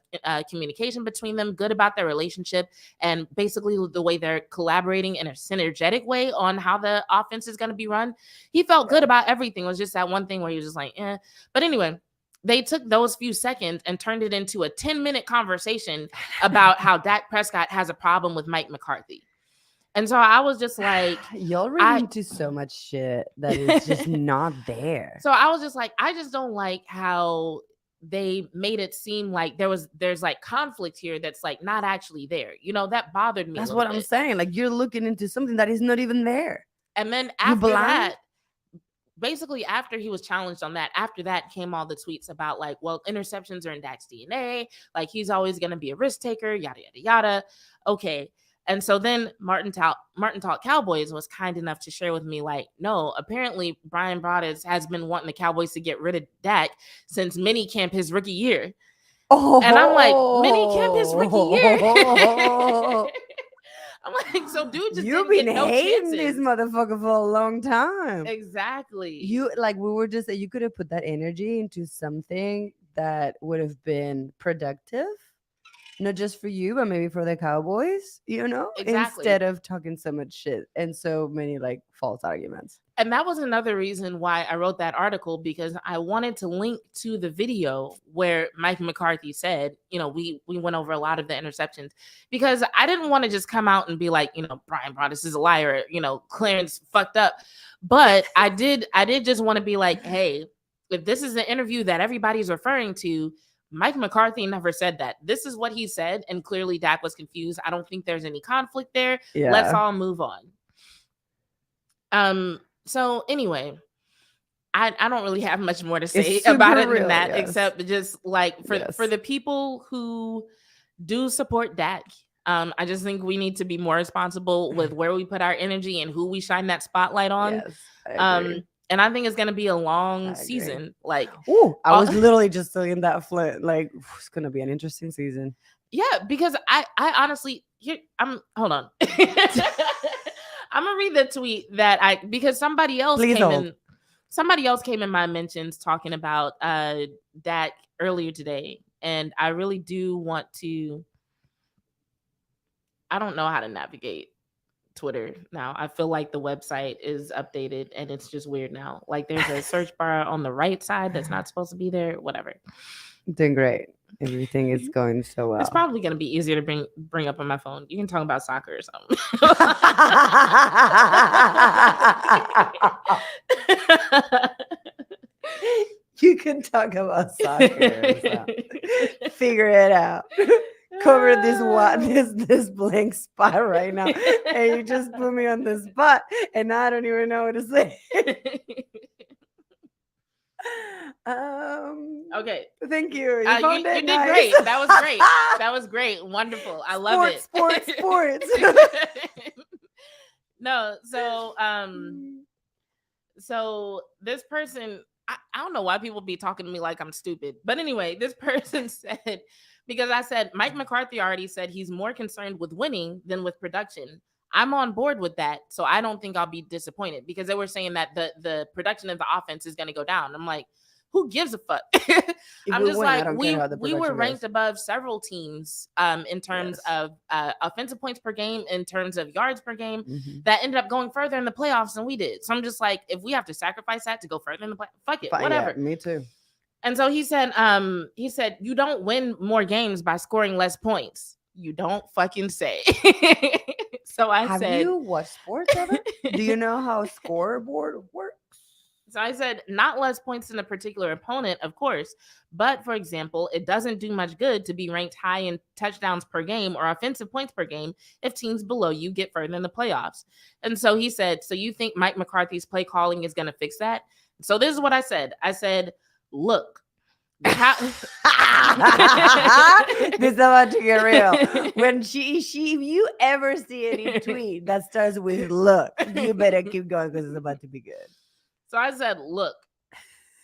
communication between them, good about their relationship, and basically the way they're collaborating in a synergetic way on how the offense is going to be run. He felt good about everything. It was just that one thing where he was just like, eh. But anyway, they took those few seconds and turned it into a 10-minute conversation about how Dak Prescott has a problem with Mike McCarthy. And so I was just like, y'all read into so much shit that is just not there. So I was just like, I just don't like how they made it seem like there's like conflict here that's like not actually there. You know, that bothered me. That's a what little I'm bit. saying. Like, you're looking into something that is not even there. And then You after blind? that, basically after he was challenged on that, after that came all the tweets about like, well, interceptions are in Dak's DNA. Like, he's always going to be a risk taker, yada, yada, yada. Okay. And so then Martin Talk Cowboys was kind enough to share with me, like, no, apparently Brian Broaddus has been wanting the Cowboys to get rid of Dak since minicamp his rookie year. Oh, And I'm like, minicamp his rookie year. I'm like, so dude just You've didn't been get no hating chances. this motherfucker for a long time. Exactly. You like we were just you could have put that energy into something that would have been productive, not just for you, but maybe for the Cowboys, you know, Exactly. instead of talking so much shit and so many like false arguments. And that was another reason why I wrote that article, because I wanted to link to the video where Mike McCarthy said, you know, we went over a lot of the interceptions, because I didn't want to just come out and be like, you know, Brian Broaddus is a liar, you know, Clarence fucked up. But I did just want to be like, hey, if this is the interview that everybody's referring to, Mike McCarthy never said that. This is what he said, and clearly Dak was confused. I don't think there's any conflict there. Yeah. Let's all move on. So anyway, I don't really have much more to say It's super about it real, than that, yes. except just like for Yes. the people who do support Dak. I just think we need to be more responsible with where we put our energy and who we shine that spotlight on. Yes, I agree. And I think it's going to be a long I agree. season. Like, Ooh, I all- was literally just saying that, Flint. Like, it's gonna be an interesting season. yeah, because I honestly, hold on. I'm gonna read the tweet that because somebody else Please came hold. in. Somebody else came in my mentions talking about Dak earlier today, and I really do want to. I don't know how to navigate Twitter now. I feel like the website is updated and it's just weird now. Like there's a search bar on the right side that's not supposed to be there. Whatever. Doing great. Everything is going so well. It's probably gonna be easier to bring up on my phone. You can talk about soccer or something. You can talk about soccer. So. Figure it out. Cover this blank spot right now, and you just put me on the spot, and I don't even know what to say. Okay. Thank you. You found it did nice. great. That was great. That was great. Wonderful. I love it. Sports. No, so this person, I don't know why people be talking to me like I'm stupid. But anyway, this person said, because I said Mike McCarthy already said he's more concerned with winning than with production. I'm on board with that. So I don't think I'll be disappointed, because they were saying that the production of the offense is going to go down. I'm like, who gives a fuck? I'm just like, we were ranked above several teams in terms of offensive points per game, in terms of yards per game, that ended up going further in the playoffs than we did. So I'm just like, if we have to sacrifice that to go further in the playoffs, fuck it, whatever. Yeah, me too. And so he said, you don't win more games by scoring less points. You don't fucking say. So I said, have you watched sports ever? Do you know how a scoreboard works? So I said, not less points than a particular opponent, of course. But for example, it doesn't do much good to be ranked high in touchdowns per game or offensive points per game if teams below you get further in the playoffs. And so he said, so you think Mike McCarthy's play calling is going to fix that? So this is what I said. I said, look. This is about to get real. When if you ever see any tweet that starts with "look," you better keep going because it's about to be good. So I said, look,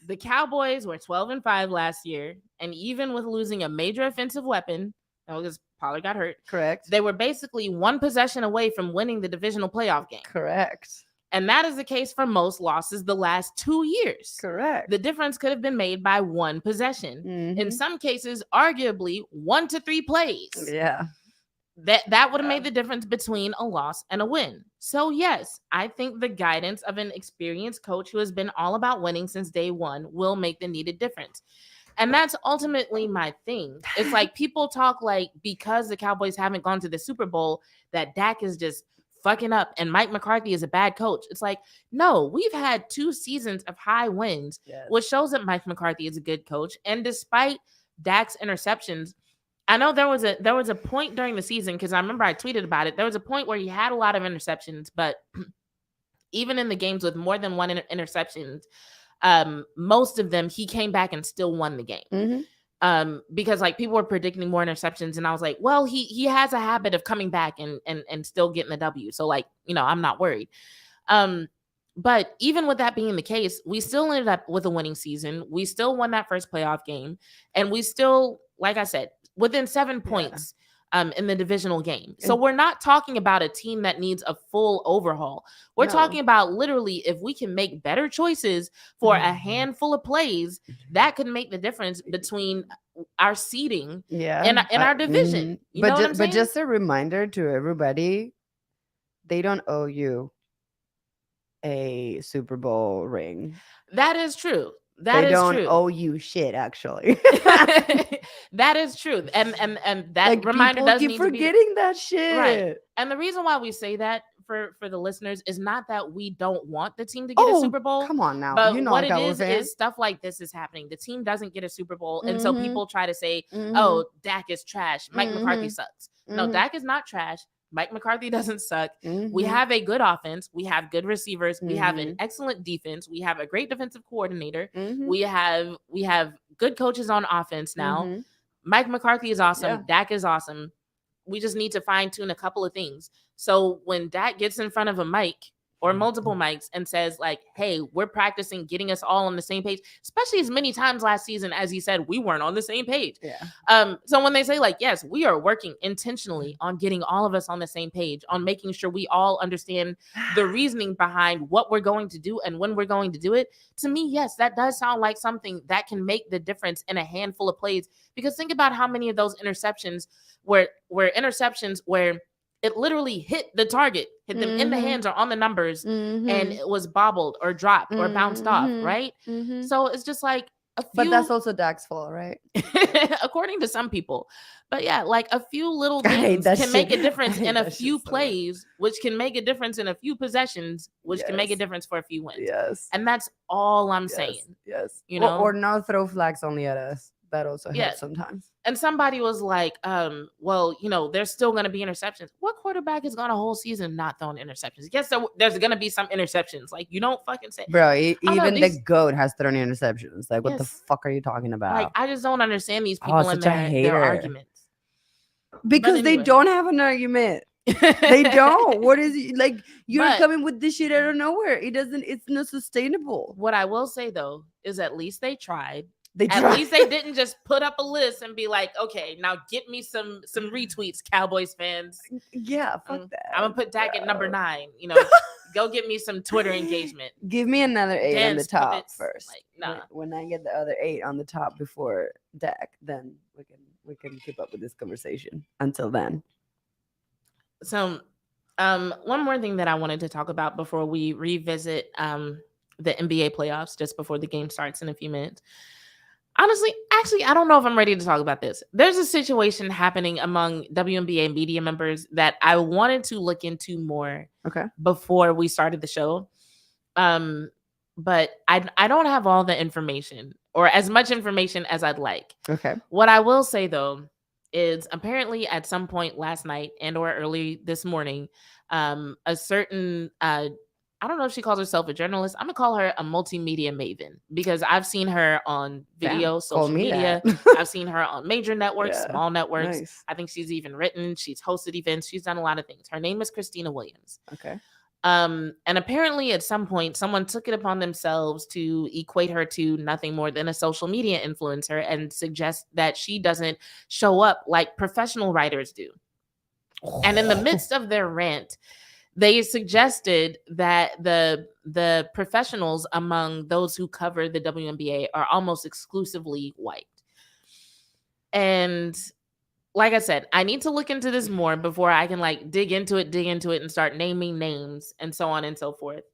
the Cowboys were 12-5 last year, and even with losing a major offensive weapon, because Pollard got hurt, correct, they were basically one possession away from winning the divisional playoff game. Correct. And that is the case for most losses the last 2 years. Correct. The difference could have been made by one possession. In some cases, arguably 1 to 3 plays. Yeah. That would have made the difference between a loss and a win. So yes, I think the guidance of an experienced coach who has been all about winning since day one will make the needed difference. And that's ultimately my thing. It's like people talk like because the Cowboys haven't gone to the Super Bowl, that Dak is just fucking up and Mike McCarthy is a bad coach. It's like, no, we've had 2 seasons of high wins, which shows that Mike McCarthy is a good coach. And despite Dak's interceptions, I know there was a point during the season, because I remember I tweeted about it. There was a point where he had a lot of interceptions, but even in the games with more than one interceptions, most of them he came back and still won the game. Because like people were predicting more interceptions, and I was like, well, he has a habit of coming back and still getting the W. So like, I'm not worried. But even with that being the case, we still ended up with a winning season. We still won that first playoff game, and we still, like I said, within 7 points in the divisional game. So we're not talking about a team that needs a full overhaul. We're talking about literally, if we can make better choices for a handful of plays, that could make the difference between our seeding in our division. You know what I'm saying? But just a reminder to everybody, they don't owe you a Super Bowl ring. That is true. They don't owe you shit, actually. That is true. And that like, reminder does keep need forgetting to be that shit. Right. And the reason why we say that, for the listeners is not that we don't want the team to get a Super Bowl. Come on now. But You know what I'm it a Cowboys is fan. stuff like this is happening. The team doesn't get a Super Bowl, and so Mhm. people try to say, Mhm. "Oh, Dak is trash. Mike McCarthy Mhm. sucks." No, Mhm. Dak is not trash. Mike McCarthy doesn't suck. We Mhm. have a good offense. We have good receivers. We have an Mhm. excellent defense. We have a great defensive coordinator. Mhm. We have good coaches on offense now. Mhm. Mike McCarthy is awesome. Yeah. Dak is awesome. We just need to fine tune a couple of things. So when Dak gets in front of a mic or multiple mics and says like, "Hey, we're practicing getting us all on the same page," especially as many times last season as he said we weren't on the same page. Yeah. So when they say like, "Yes, we are working intentionally on getting all of us on the same page, on making sure we all understand the reasoning behind what we're going to do and when we're going to do it," to me, yes, that does sound like something that can make the difference in a handful of plays. Because think about how many of those interceptions were interceptions where it literally hit the target, hit them in the Mhm. hands or on the numbers, and Mhm. it was bobbled or dropped or bounced off, Mhm. right? Mhm. So it's just like a few, But that's also Dak's fault, right? according to some people. But yeah, like a few little I hate things that can make a shit. difference I hate in a that shit few so much. plays, which can make a difference in a few possessions, which can make a Yes. difference for a few wins. Yes. And that's all I'm Yes. saying. Yes. You Or know? no throw flags only at us. That also Yeah. helps sometimes. And somebody was like, well, there's still going to be interceptions. What quarterback has gone a whole season not throwing interceptions? Yes, there's going to be some interceptions. Like, you don't fucking say. Bro, Oh, no, even these- the GOAT has thrown interceptions. Like, what the Yes. fuck are you talking about? Like, I just don't understand these people and such a their hater. arguments. Because they anyway. don't have an argument. They don't. What is it? Like, you're But- coming with this shit out of nowhere. It's not sustainable. What I will say, though, is at least they tried. They At try. least they didn't just put up a list and be like, okay, now get me some retweets, Cowboys fans. Yeah, fuck Mm, that. I'm going to put Dak at number bro. 9. Go get me some Twitter engagement. Give me another 8 on the Dance top puppets. first. Like, nah. When I get the other 8 on the top before Dak, then we can keep up with this conversation. Until then. So, one more thing that I wanted to talk about before we revisit the NBA playoffs, just before the game starts in a few minutes. Honestly, actually, I don't know if I'm ready to talk about this. There's a situation happening among WNBA media members that I wanted to look into more Okay. before we started the show. But I don't have all the information or as much information as I'd like. Okay. What I will say though is apparently at some point last night and or early this morning, a certain I don't know if she calls herself a journalist. I'm gonna call her a multimedia maven because I've seen her on video, Call social me media. that. I've seen her on major networks, Yeah, small networks. Nice. I think she's even written. She's hosted events. She's done a lot of things. Her name is Christina Williams. Okay. And apparently at some point someone took it upon themselves to equate her to nothing more than a social media influencer and suggest that she doesn't show up like professional writers do. And in the midst of their rant, they suggested that the professionals among those who cover the WNBA are almost exclusively white. And like I said, I need to look into this more before I can like dig into it and start naming names and so on and so forth.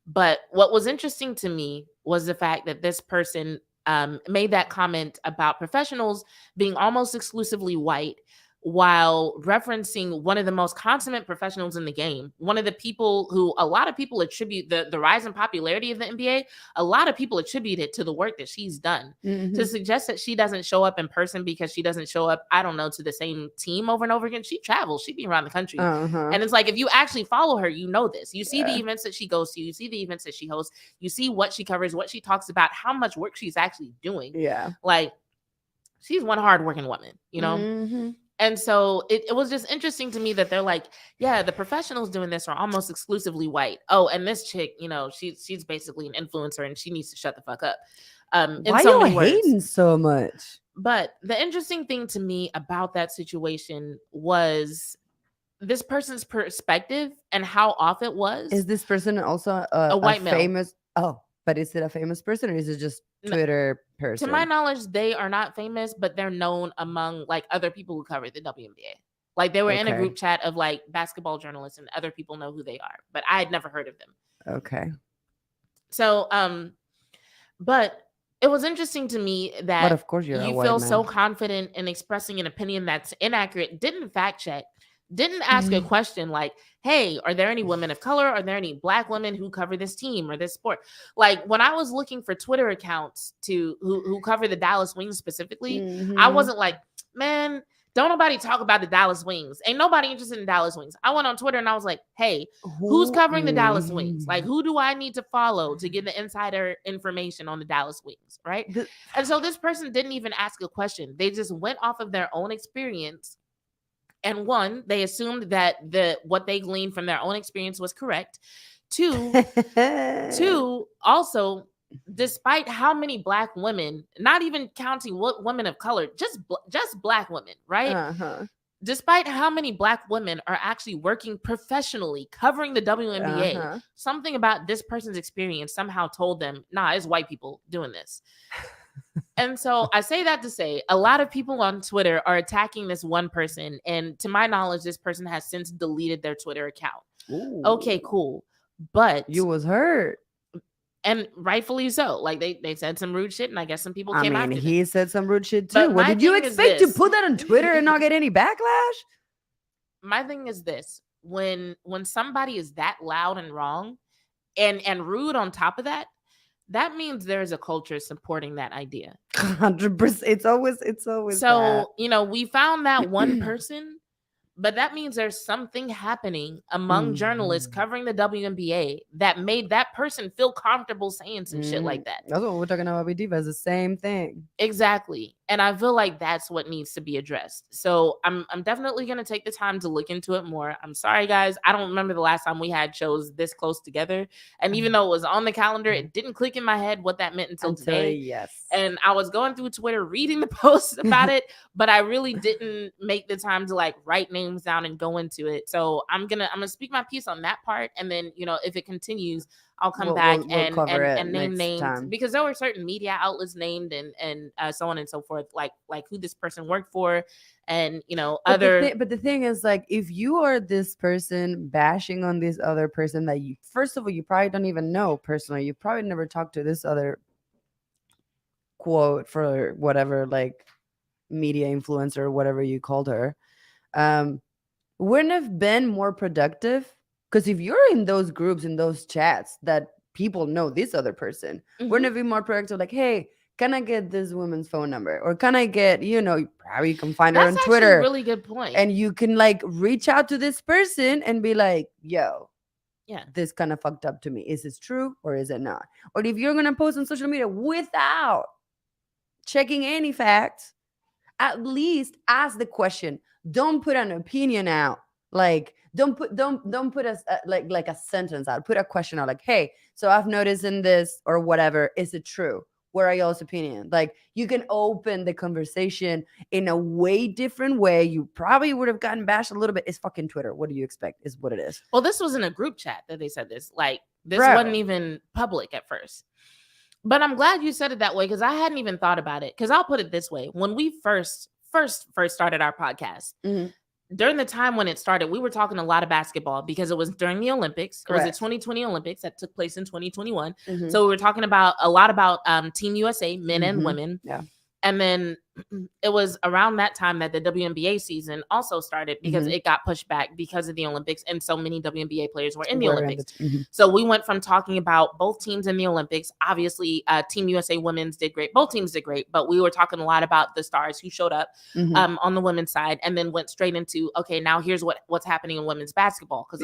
But what was interesting to me was the fact that this person made that comment about professionals being almost exclusively white while referencing one of the most consummate professionals in the game, one of the people who a lot of people attribute the rise in popularity of the NBA. A lot of people attribute it to the work that she's done. Mhm. To suggest that she doesn't show up in person because she doesn't show up, I don't know, to the same team over and over again. She travels, she be around the country. Uh-huh. And it's like, if you actually follow her, you know this. You see the Yeah. events that she goes to, you see the events that she hosts, you see what she covers, what she talks about, how much work she's actually doing. Yeah. Like, she's one hardworking woman, Mhm. And so it was just interesting to me that they're like, yeah, the professionals doing this are almost exclusively white. Oh, and this chick, she's basically an influencer and she needs to shut the fuck up. In Why so you many words. hating so much? But the interesting thing to me about that situation was this person's perspective and how off it was. Is this person also a white male. famous? Oh, but is it a famous person or is it just No, Twitter person? To my knowledge, they are not famous, but they're known among like other people who cover the WNBA. Like they were in a Okay. group chat of like basketball journalists and other people know who they are, but I had never heard of them. Okay. So, but it was interesting to me But that of course you're a you white feel man. so confident in expressing an opinion that's inaccurate, didn't fact check, didn't ask a question like, hey, are there any women of color? Are there any Black women who cover this team or this sport? Like when I was looking for Twitter accounts who cover the Dallas Wings specifically, I wasn't like, man, don't nobody talk about the Dallas Wings. Ain't nobody interested in Dallas Wings. I went on Twitter and I was like, hey, who's covering the Dallas Wings? Like, who do I need to follow to get the insider information on the Dallas Wings, right? And so this person didn't even ask a question. They just went off of their own experience. And one, they assumed that what they gleaned from their own experience was correct. Two, also, despite how many Black women, not even counting women of color, just Black women, right? Despite how many Black women are actually working professionally covering the WNBA, something about this person's experience somehow told them, nah, it's white people doing this. And so I say that to say a lot of people on Twitter are attacking this one person. And to my knowledge, this person has since deleted their Twitter account. Ooh. Okay, cool. But you was hurt. And rightfully so. Like they said some rude shit, and I guess some people came after he them. said some rude shit too. What did you expect to put that on Twitter and not get any backlash? My thing is this: when somebody is that loud and wrong, and rude on top of that, that means there's a culture supporting that idea. 100%. It's always so that. We found that one person. But that means there's something happening among journalists covering the WNBA that made that person feel comfortable saying some shit like that. That's what we're talking about with Diva. It's the same thing. Exactly. And I feel like that's what needs to be addressed. So I'm definitely going to take the time to look into it more. I'm sorry, guys. I don't remember the last time we had shows this close together. And even though it was on the calendar, it didn't click in my head what that meant until today. Yes. And I was going through Twitter reading the posts about it, but I really didn't make the time to like write names down and go into it. So I'm gonna speak my piece on that part. And then, if it continues, I'll come back and name names time. Because there were certain media outlets named and so on and so forth, like who this person worked for and, But the thing is, like, if you are this person bashing on this other person that you, first of all, you probably don't even know personally, you probably never talked to this other quote for whatever, like media influencer or whatever you called her, wouldn't have been more productive. Because if you're in those groups, in those chats that people know this other person, wouldn't it be more productive? Like, hey, can I get this woman's phone number? Or can I get, you probably can find her on Twitter. That's a really good point. And you can like reach out to this person and be like, yo, yeah, this kind of fucked up to me. Is this true or is it not? Or if you're going to post on social media without checking any facts, at least ask the question. Don't put an opinion out. Like, don't put like a sentence out. Put a question out like, hey, so I've noticed in this or whatever, is it true? What are y'all's opinion? Like, you can open the conversation in a way different way. You probably would have gotten bashed a little bit. It's fucking Twitter. What do you expect is what it is. Well, this was in a group chat that they said this. Like, this wasn't even public at first. But I'm glad you said it that way because I hadn't even thought about it. Because I'll put it this way. When we first started our podcast, during the time when it started, we were talking a lot of basketball because it was during the Olympics. Correct. It was the 2020 Olympics that took place in 2021. So we were talking a lot about Team USA, men and women. Yeah. And then it was around that time that the WNBA season also started because it got pushed back because of the Olympics. And so many WNBA players were in the Olympics. So we went from talking about both teams in the Olympics. Obviously, Team USA women's did great. Both teams did great. But we were talking a lot about the stars who showed up on the women's side and then went straight into, okay, now here's what's happening in women's basketball because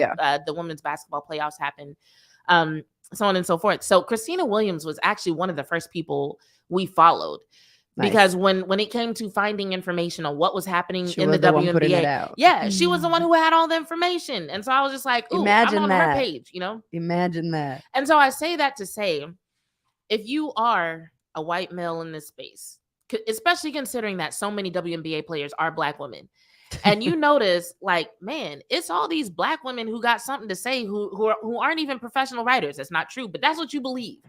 the women's basketball playoffs happened, so on and so forth. So Christina Williams was actually one of the first people we followed. Nice. Because when it came to finding information on what was happening in the WNBA, she was the one who had all the information. And so I was just like, ooh, I'm on her page, Imagine that. And so I say that to say, if you are a white male in this space, especially considering that so many WNBA players are Black women, and you notice, like, man, it's all these Black women who got something to say who aren't even professional writers. That's not true, but that's what you believe.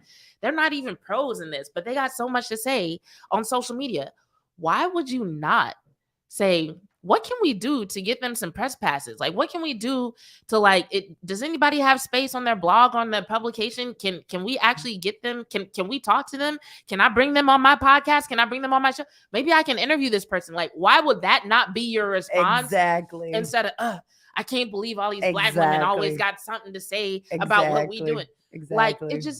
They're not even pros in this, but they got so much to say on social media. Why would you not say, what can we do to get them some press passes? Like, what can we do to like it? Does anybody have space on their blog, on the publication? Can we actually get them? Can we talk to them? Can I bring them on my podcast? Can I bring them on my show? Maybe I can interview this person. Like, why would that not be your response? Exactly. Instead of, I can't believe all these black women always got something to say about what we doing. Exactly. Like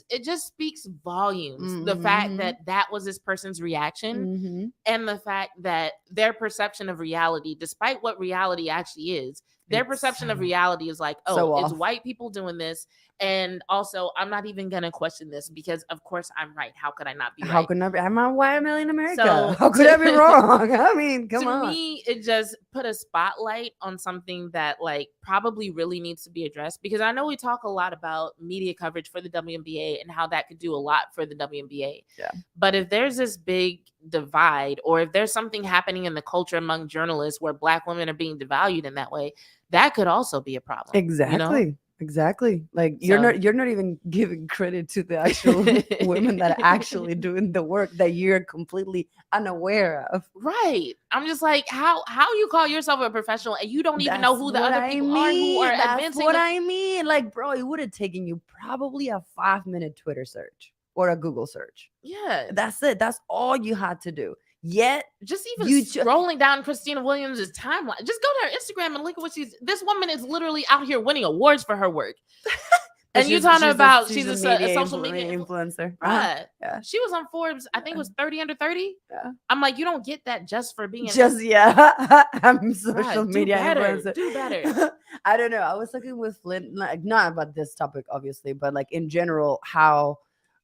it just speaks volumes. The fact that was this person's reaction, and the fact that their perception of reality, despite what reality actually is, their perception of reality is like, oh, it's white people doing this. And also, I'm not even gonna question this because, of course, I'm right. How could I not be right? How could I be? I'm a white male in America. So, how could I be wrong? I mean, come on. To me, it just put a spotlight on something that like probably really needs to be addressed, because I know we talk a lot about media coverage for the WNBA and how that could do a lot for the WNBA. Yeah. But if there's this big divide, or if there's something happening in the culture among journalists where black women are being devalued in that way, that could also be a problem. Exactly. You know? Exactly. Like you're not even giving credit to the actual women that are actually doing the work that you're completely unaware of. Right. I'm just like, how you call yourself a professional and you don't even know who the other people are who are advancing. What I mean. Like, bro, it would have taken you probably a 5-minute Twitter search or a Google search. Yeah. That's it. That's all you had to do. Yet just even scrolling down Christina Williams' timeline, just go to her Instagram and look at what this woman is literally out here winning awards for her work. And you're talking about she's a social media influencer. Right. Yeah. She was on Forbes, I think it was 30 under 30. Yeah. I'm like, you don't get that just for being I'm social media influencer. Do better. I don't know. I was talking with Flint, like not about this topic, obviously, but like in general, how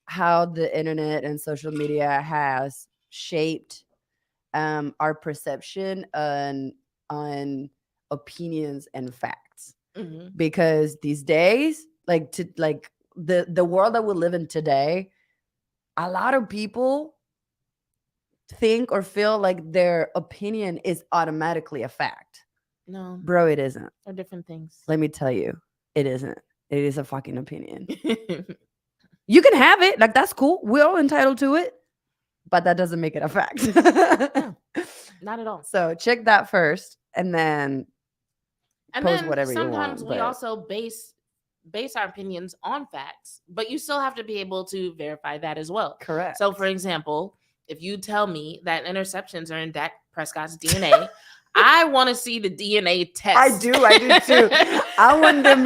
the internet and social media has shaped our perception on opinions and facts. Because these days, the world that we live in today, a lot of people think or feel like their opinion is automatically a fact. No, bro, it isn't. They're different things. Let me tell you, it isn't. It is a fucking opinion. You can have it, like that's cool. We're all entitled to it. But that doesn't make it a fact. No, not at all. So check that first, and then post whatever you want. Sometimes we also base our opinions on facts, but you still have to be able to verify that as well. Correct. So, for example, if you tell me that interceptions are in Dak Prescott's DNA, I want to see the DNA test. I do too. I want them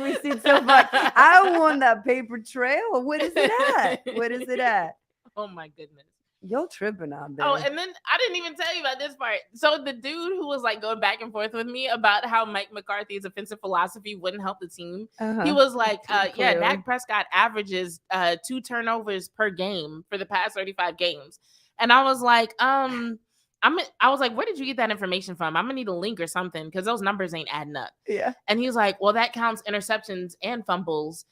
receipts so much. I want that paper trail. What is it at? Oh my goodness. You're tripping out there. Oh, and then I didn't even tell you about this part. So the dude who was like going back and forth with me about how Mike McCarthy's offensive philosophy wouldn't help the team. He was like, yeah, Dak Prescott averages 2 turnovers per game for the past 35 games. And I was like, I was like, where did you get that information from? I'm gonna need a link or something because those numbers ain't adding up. Yeah. And he was like, well, that counts interceptions and fumbles.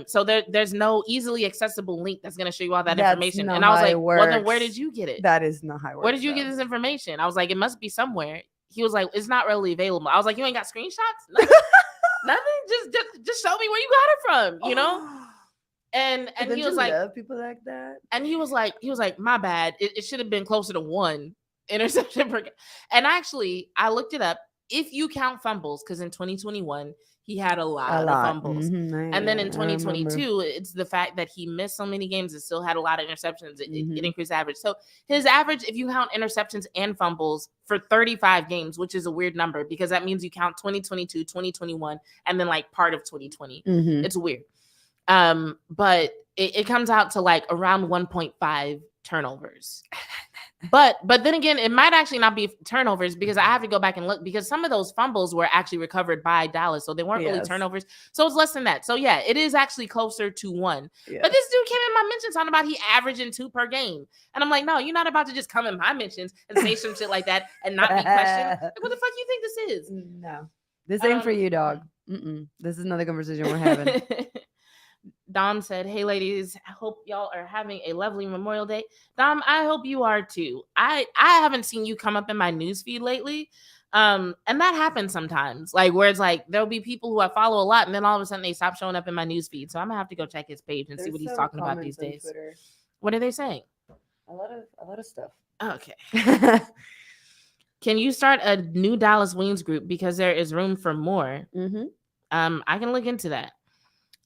So there's no easily accessible link that's gonna show you all that information. And I was like, well, then where did you get it? That is not how it works. Where did you get this information? I was like, it must be somewhere. He was like, it's not readily available. I was like, you ain't got screenshots? Nothing? Just show me where you got it from, you know? And he was like, love people like that. And he was like, my bad. It should have been closer to 1 interception per game. And actually, I looked it up. If you count fumbles, because in 2021 he had a lot of fumbles, and then in 2022 it's the fact that he missed so many games and still had a lot of interceptions. It increased average. So his average, if you count interceptions and fumbles for 35 games, which is a weird number because that means you count 2022, 2021, and then like part of 2020. It's weird. But it comes out to like around 1.5 turnovers. But then again, it might actually not be turnovers because I have to go back and look because some of those fumbles were actually recovered by Dallas. So they weren't really turnovers. So it's less than that. So yeah, it is actually closer to 1. Yes. But this dude came in my mentions talking about he averaging 2 per game. And I'm like, no, you're not about to just come in my mentions and say some shit like that and not be questioned. Like, what the fuck you think this is? No, this ain't for you, dog. This is another conversation we're having. Dom said, hey ladies, I hope y'all are having a lovely Memorial Day. Dom, I hope you are too. I haven't seen you come up in my newsfeed lately. And that happens sometimes, like where it's like there'll be people who I follow a lot and then all of a sudden they stop showing up in my newsfeed. So I'm gonna have to go check his page and see what he's talking about these days. What are they saying? A lot of stuff. Okay. Can you start a new Dallas Wings group because there is room for more? Mm-hmm. I can look into that.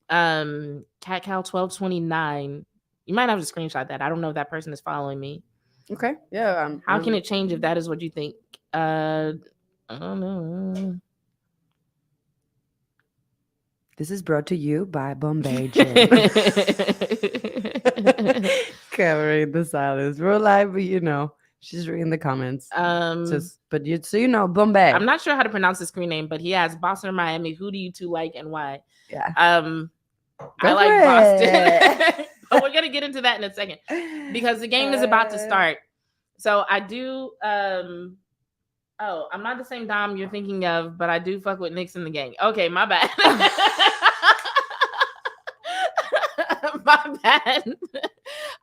CatCal1229. You might have to screenshot that. I don't know if that person is following me. Okay. Yeah. How can it change if that is what you think? I don't know. This is brought to you by Bombay Gym. Covering the silence. We're live, but she's reading the comments. Bombay. I'm not sure how to pronounce his screen name, but he has Boston or Miami. Who do you two like and why? Yeah. I like Boston. But we're gonna get into that in a second because the game is about to start. So I do. I'm not the same Dom you're thinking of, but I do fuck with Knicks in the gang. Okay, my bad. My bad.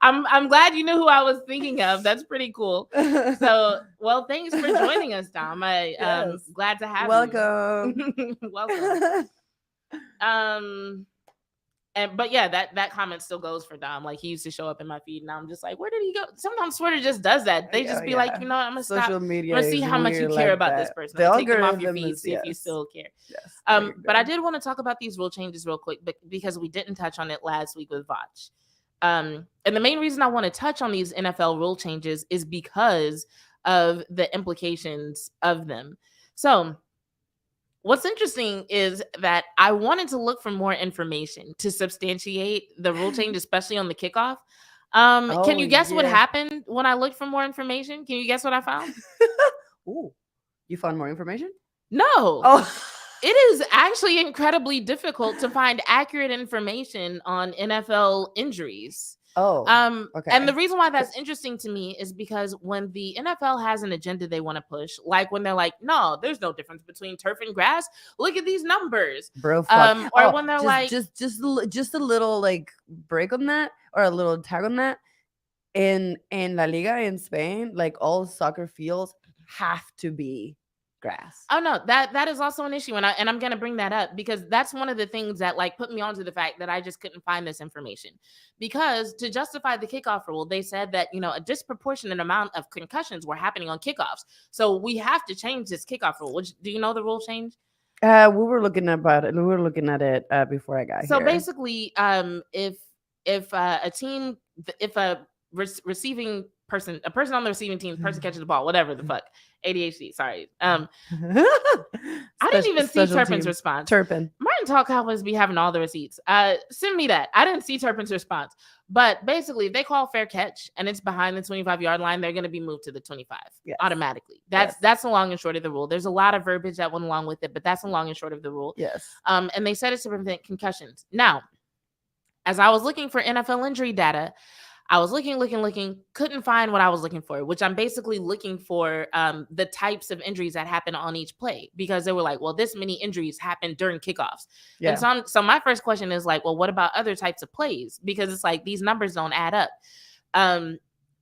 I'm glad you knew who I was thinking of. That's pretty cool. So, well, thanks for joining us, Dom. I'm glad to have Welcome. you. Welcome. But yeah, that comment still goes for Dom. Like he used to show up in my feed, and I'm just like, where did he go? Sometimes Twitter just does that. They just be like, I'm gonna stop. Social media. I'm gonna see how much you care about this person. Take them off your feed, see if you still care. Yes, but I did want to talk about these rule changes real quick, because we didn't touch on it last week with Vach. And the main reason I want to touch on these NFL rule changes is because of the implications of them. So what's interesting is that I wanted to look for more information to substantiate the rule change, especially on the kickoff. Can you guess what happened when I looked for more information? Can you guess what I found? Ooh, you found more information? No. Oh, it is actually incredibly difficult to find accurate information on NFL injuries. Okay. And the reason why that's interesting to me is because when the NFL has an agenda they want to push, like when they're like, no, there's no difference between turf and grass. Look at these numbers, bro. Fuck. Or when they're like, just a little like break on that, or a little tag on that. In La Liga in Spain, like all soccer fields have to be grass. Oh no, that is also an issue, and I'm gonna bring that up because that's one of the things that like put me onto the fact that I just couldn't find this information. Because to justify the kickoff rule, they said that a disproportionate amount of concussions were happening on kickoffs, so we have to change this kickoff rule. Which, do you know the rule change? We were looking at it before I got here. So basically, if a team, if a receiving person, a person on the receiving team, person catches the ball, whatever the fuck. ADHD, sorry. I didn't even see Turpin's response. Turpin. Martin Talk Cowboys be having all the receipts. Send me that. I didn't see Turpin's response. But basically, if they call fair catch and it's behind the 25-yard line, they're going to be moved to the 25 automatically. That's the long and short of the rule. There's a lot of verbiage that went along with it, but that's the long and short of the rule. Yes. And they said it's to prevent concussions. Now, as I was looking for NFL injury data, I was looking, couldn't find what I was looking for, which I'm basically looking for the types of injuries that happen on each play, because they were like, well, this many injuries happen during kickoffs. Yeah. And so my first question is like, well, what about other types of plays? Because it's like these numbers don't add up.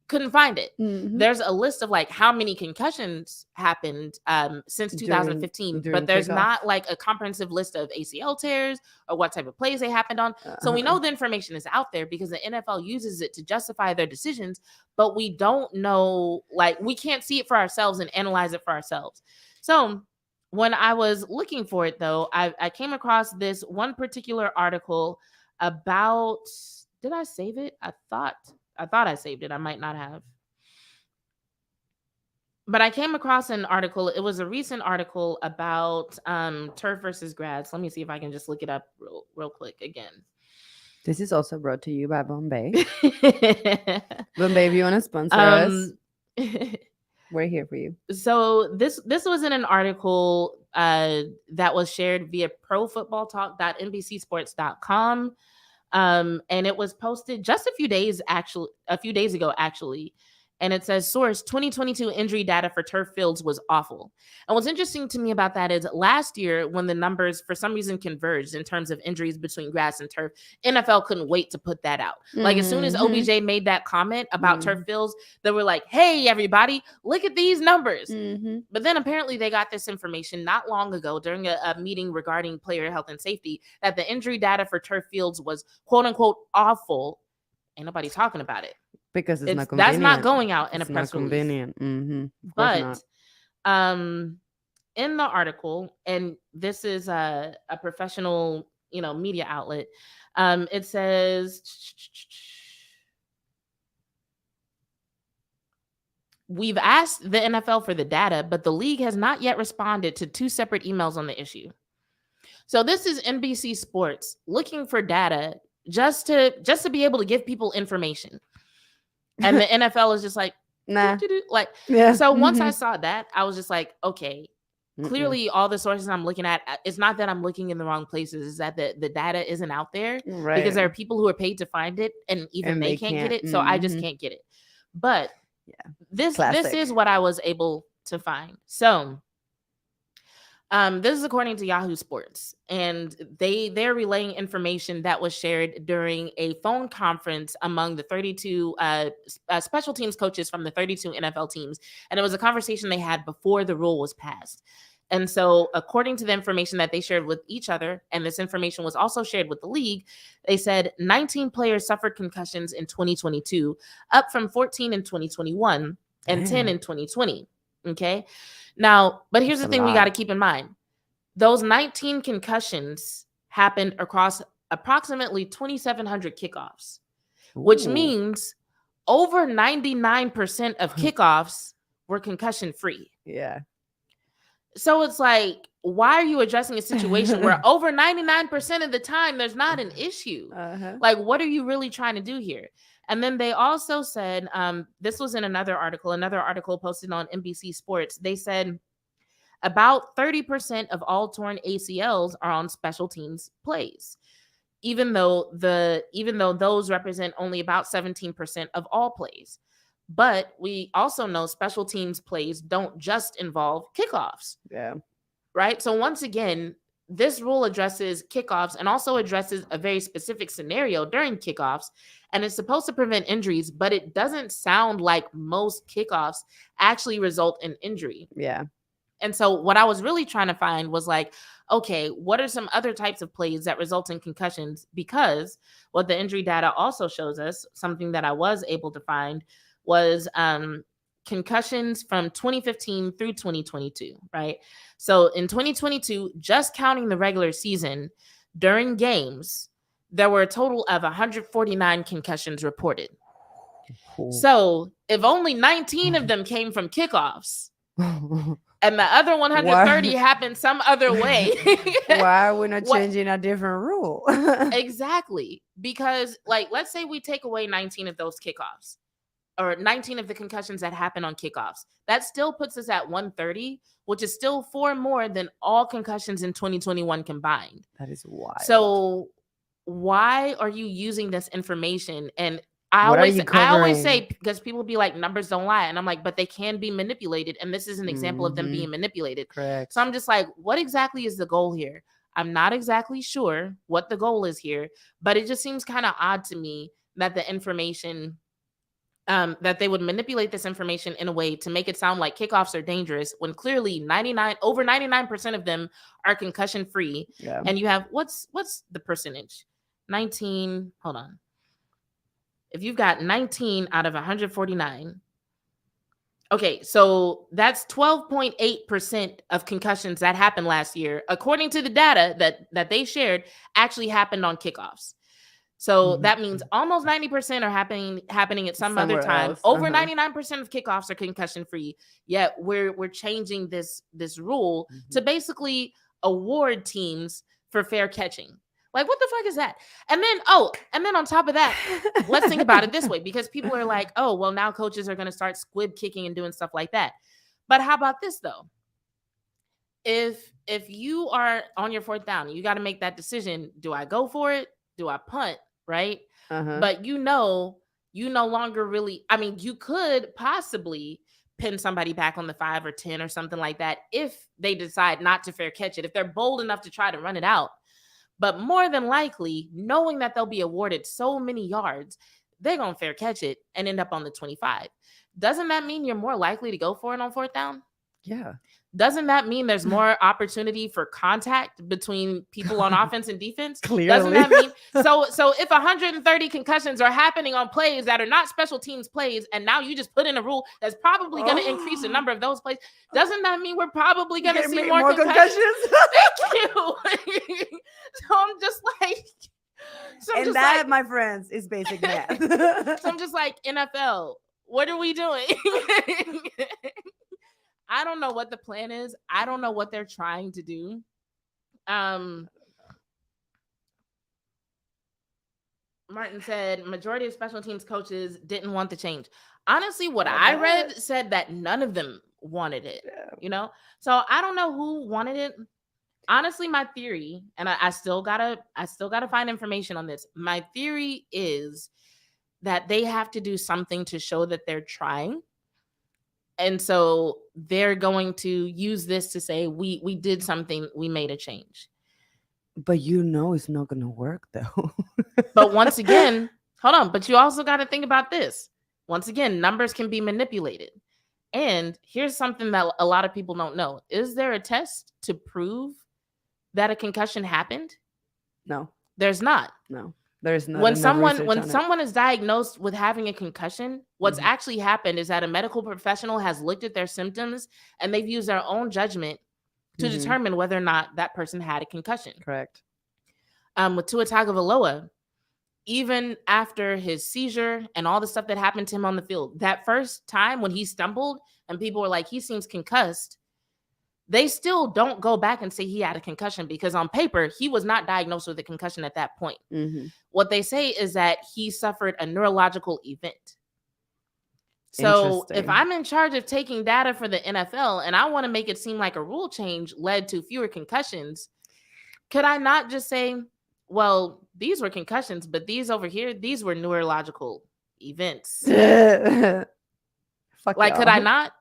Couldn't find it. Mm-hmm. There's a list of like how many concussions happened since 2015, but there's not like a comprehensive list of ACL tears or what type of plays they happened on. So we know the information is out there because the NFL uses it to justify their decisions, but we don't know, like we can't see it for ourselves and analyze it for ourselves. So when I was looking for it though, I came across this one particular article about, did I save it? I thought I saved it. I might not have. But I came across an article. It was a recent article about turf versus grass. Let me see if I can just look it up real quick again. This is also brought to you by Bombay. Bombay, if you want to sponsor us, we're here for you. So this was in an article that was shared via profootballtalk.nbcsports.com. And it was posted just a few days ago, and it says source 2022 injury data for turf fields was awful. And what's interesting to me about that is last year when the numbers for some reason converged in terms of injuries between grass and turf, NFL couldn't wait to put that out. Mm-hmm. Like as soon as OBJ made that comment about turf fields, they were like, hey everybody, look at these numbers. Mm-hmm. But then apparently they got this information not long ago during a meeting regarding player health and safety that the injury data for turf fields was quote unquote awful. Ain't nobody talking about it. Because it's not convenient. That's not going out in it's a press release. Convenient. Mm-hmm. But In the article, and this is a professional, media outlet. It says, we've asked the NFL for the data, but the league has not yet responded to 2 separate emails on the issue. So this is NBC Sports looking for data just to be able to give people information. And the NFL is just like, Nah. like, Yeah. so once I saw that, I was just like, okay, clearly all the sources I'm looking at, it's not that I'm looking in the wrong places, it's that the data isn't out there, Right. because there are people who are paid to find it, and even And they can't get it. So I just can't get it. But this Classic. is what I was able to find. So this is according to Yahoo Sports, and they're relaying information that was shared during a phone conference among the 32 special teams coaches from the 32 NFL teams, and it was a conversation they had before the rule was passed. And so, according to the information that they shared with each other, and this information was also shared with the league, they said 19 players suffered concussions in 2022, up from 14 in 2021 and 10 in 2020. Okay. Now, but here's That's the a thing we lot. got to keep in mind. Those 19 concussions happened across approximately 2,700 kickoffs, which Ooh. means over 99% of kickoffs were concussion free. Yeah. So it's like, why are you addressing a situation where over 99% of the time there's not an issue? Like, what are you really trying to do here? And then they also said, this was in another article posted on NBC Sports. They said about 30% of all torn ACLs are on special teams plays, even though those represent only about 17% of all plays. But we also know special teams plays don't just involve kickoffs. Yeah. Right. So once again, this rule addresses kickoffs and also addresses a very specific scenario during kickoffs. And it's supposed to prevent injuries, but it doesn't sound like most kickoffs actually result in injury. Yeah. And so what I was really trying to find was like, okay, what are some other types of plays that result in concussions? Because what the injury data also shows us, something that I was able to find, was concussions from 2015 through 2022, right? So in 2022, just counting the regular season, during games, there were a total of 149 concussions reported. So if only 19 of them came from kickoffs, and the other 130 happened some other way. Why are we not changing a different rule? Exactly. Because, like, let's say we take away 19 of those kickoffs, or 19 of the concussions that happen on kickoffs. That still puts us at 130, which is still 4 more than all concussions in 2021 combined. That is wild. So why are you using this information? And I What are always you say, covering? because people be like, numbers don't lie. And I'm like, but they can be manipulated. And this is an example of them being manipulated. Correct. So I'm just like, what exactly is the goal here? I'm not exactly sure what the goal is here, but it just seems kind of odd to me that the information, that they would manipulate this information in a way to make it sound like kickoffs are dangerous when clearly over 99% of them are concussion free. Yeah. And you have, what's the percentage? 19, hold on. If you've got 19 out of 149, okay, so that's 12.8% of concussions that happened last year, according to the data that they shared, actually happened on kickoffs. So that means almost 90% are happening at some other Somewhere time. else. Over 99% of kickoffs are concussion free. Yet we're changing this rule to basically award teams for fair catching. Like, what the fuck is that? And then on top of that, let's think about it this way, because people are like, oh, well, now coaches are going to start squib kicking and doing stuff like that. But how about this, though? If you are on your 4th down, you got to make that decision. Do I go for it? Do I punt? Right? But you no longer really, I mean, you could possibly pin somebody back on the 5 or 10 or something like that if they decide not to fair catch it, if they're bold enough to try to run it out. But more than likely, knowing that they'll be awarded so many yards, they're going to fair catch it and end up on the 25. Doesn't that mean you're more likely to go for it on 4th down? Yeah. Doesn't that mean there's more opportunity for contact between people on offense and defense? Clearly. Doesn't that mean so if 130 concussions are happening on plays that are not special teams plays, and now you just put in a rule that's probably going to increase the number of those plays, doesn't that mean we're probably going to see more concussions? Thank you. So I'm just like, And that, my friends, is basic math. so I'm just like, NFL, what are we doing? I don't know what the plan is. I don't know what they're trying to do. Martin said majority of special teams coaches didn't want the change. Honestly, what I read said that none of them wanted it. You know, so I don't know who wanted it. Honestly, my theory, and I still gotta find information on this. My theory is that they have to do something to show that they're trying. And so they're going to use this to say, we did something, we made a change. But it's not going to work, though. But once again, hold on. But you also got to think about this. Once again, numbers can be manipulated. And here's something that a lot of people don't know. Is there a test to prove that a concussion happened? No. There's not. No. There's not. When someone is diagnosed with having a concussion, what's actually happened is that a medical professional has looked at their symptoms and they've used their own judgment to determine whether or not that person had a concussion. Correct. With Tua Tagovailoa, even after his seizure and all the stuff that happened to him on the field, that first time when he stumbled and people were like, he seems concussed, they still don't go back and say he had a concussion because on paper, he was not diagnosed with a concussion at that point. What they say is that he suffered a neurological event. So if I'm in charge of taking data for the NFL and I want to make it seem like a rule change led to fewer concussions, could I not just say, well, these were concussions, but these over here, these were neurological events? Fuck like, y'all. could I not?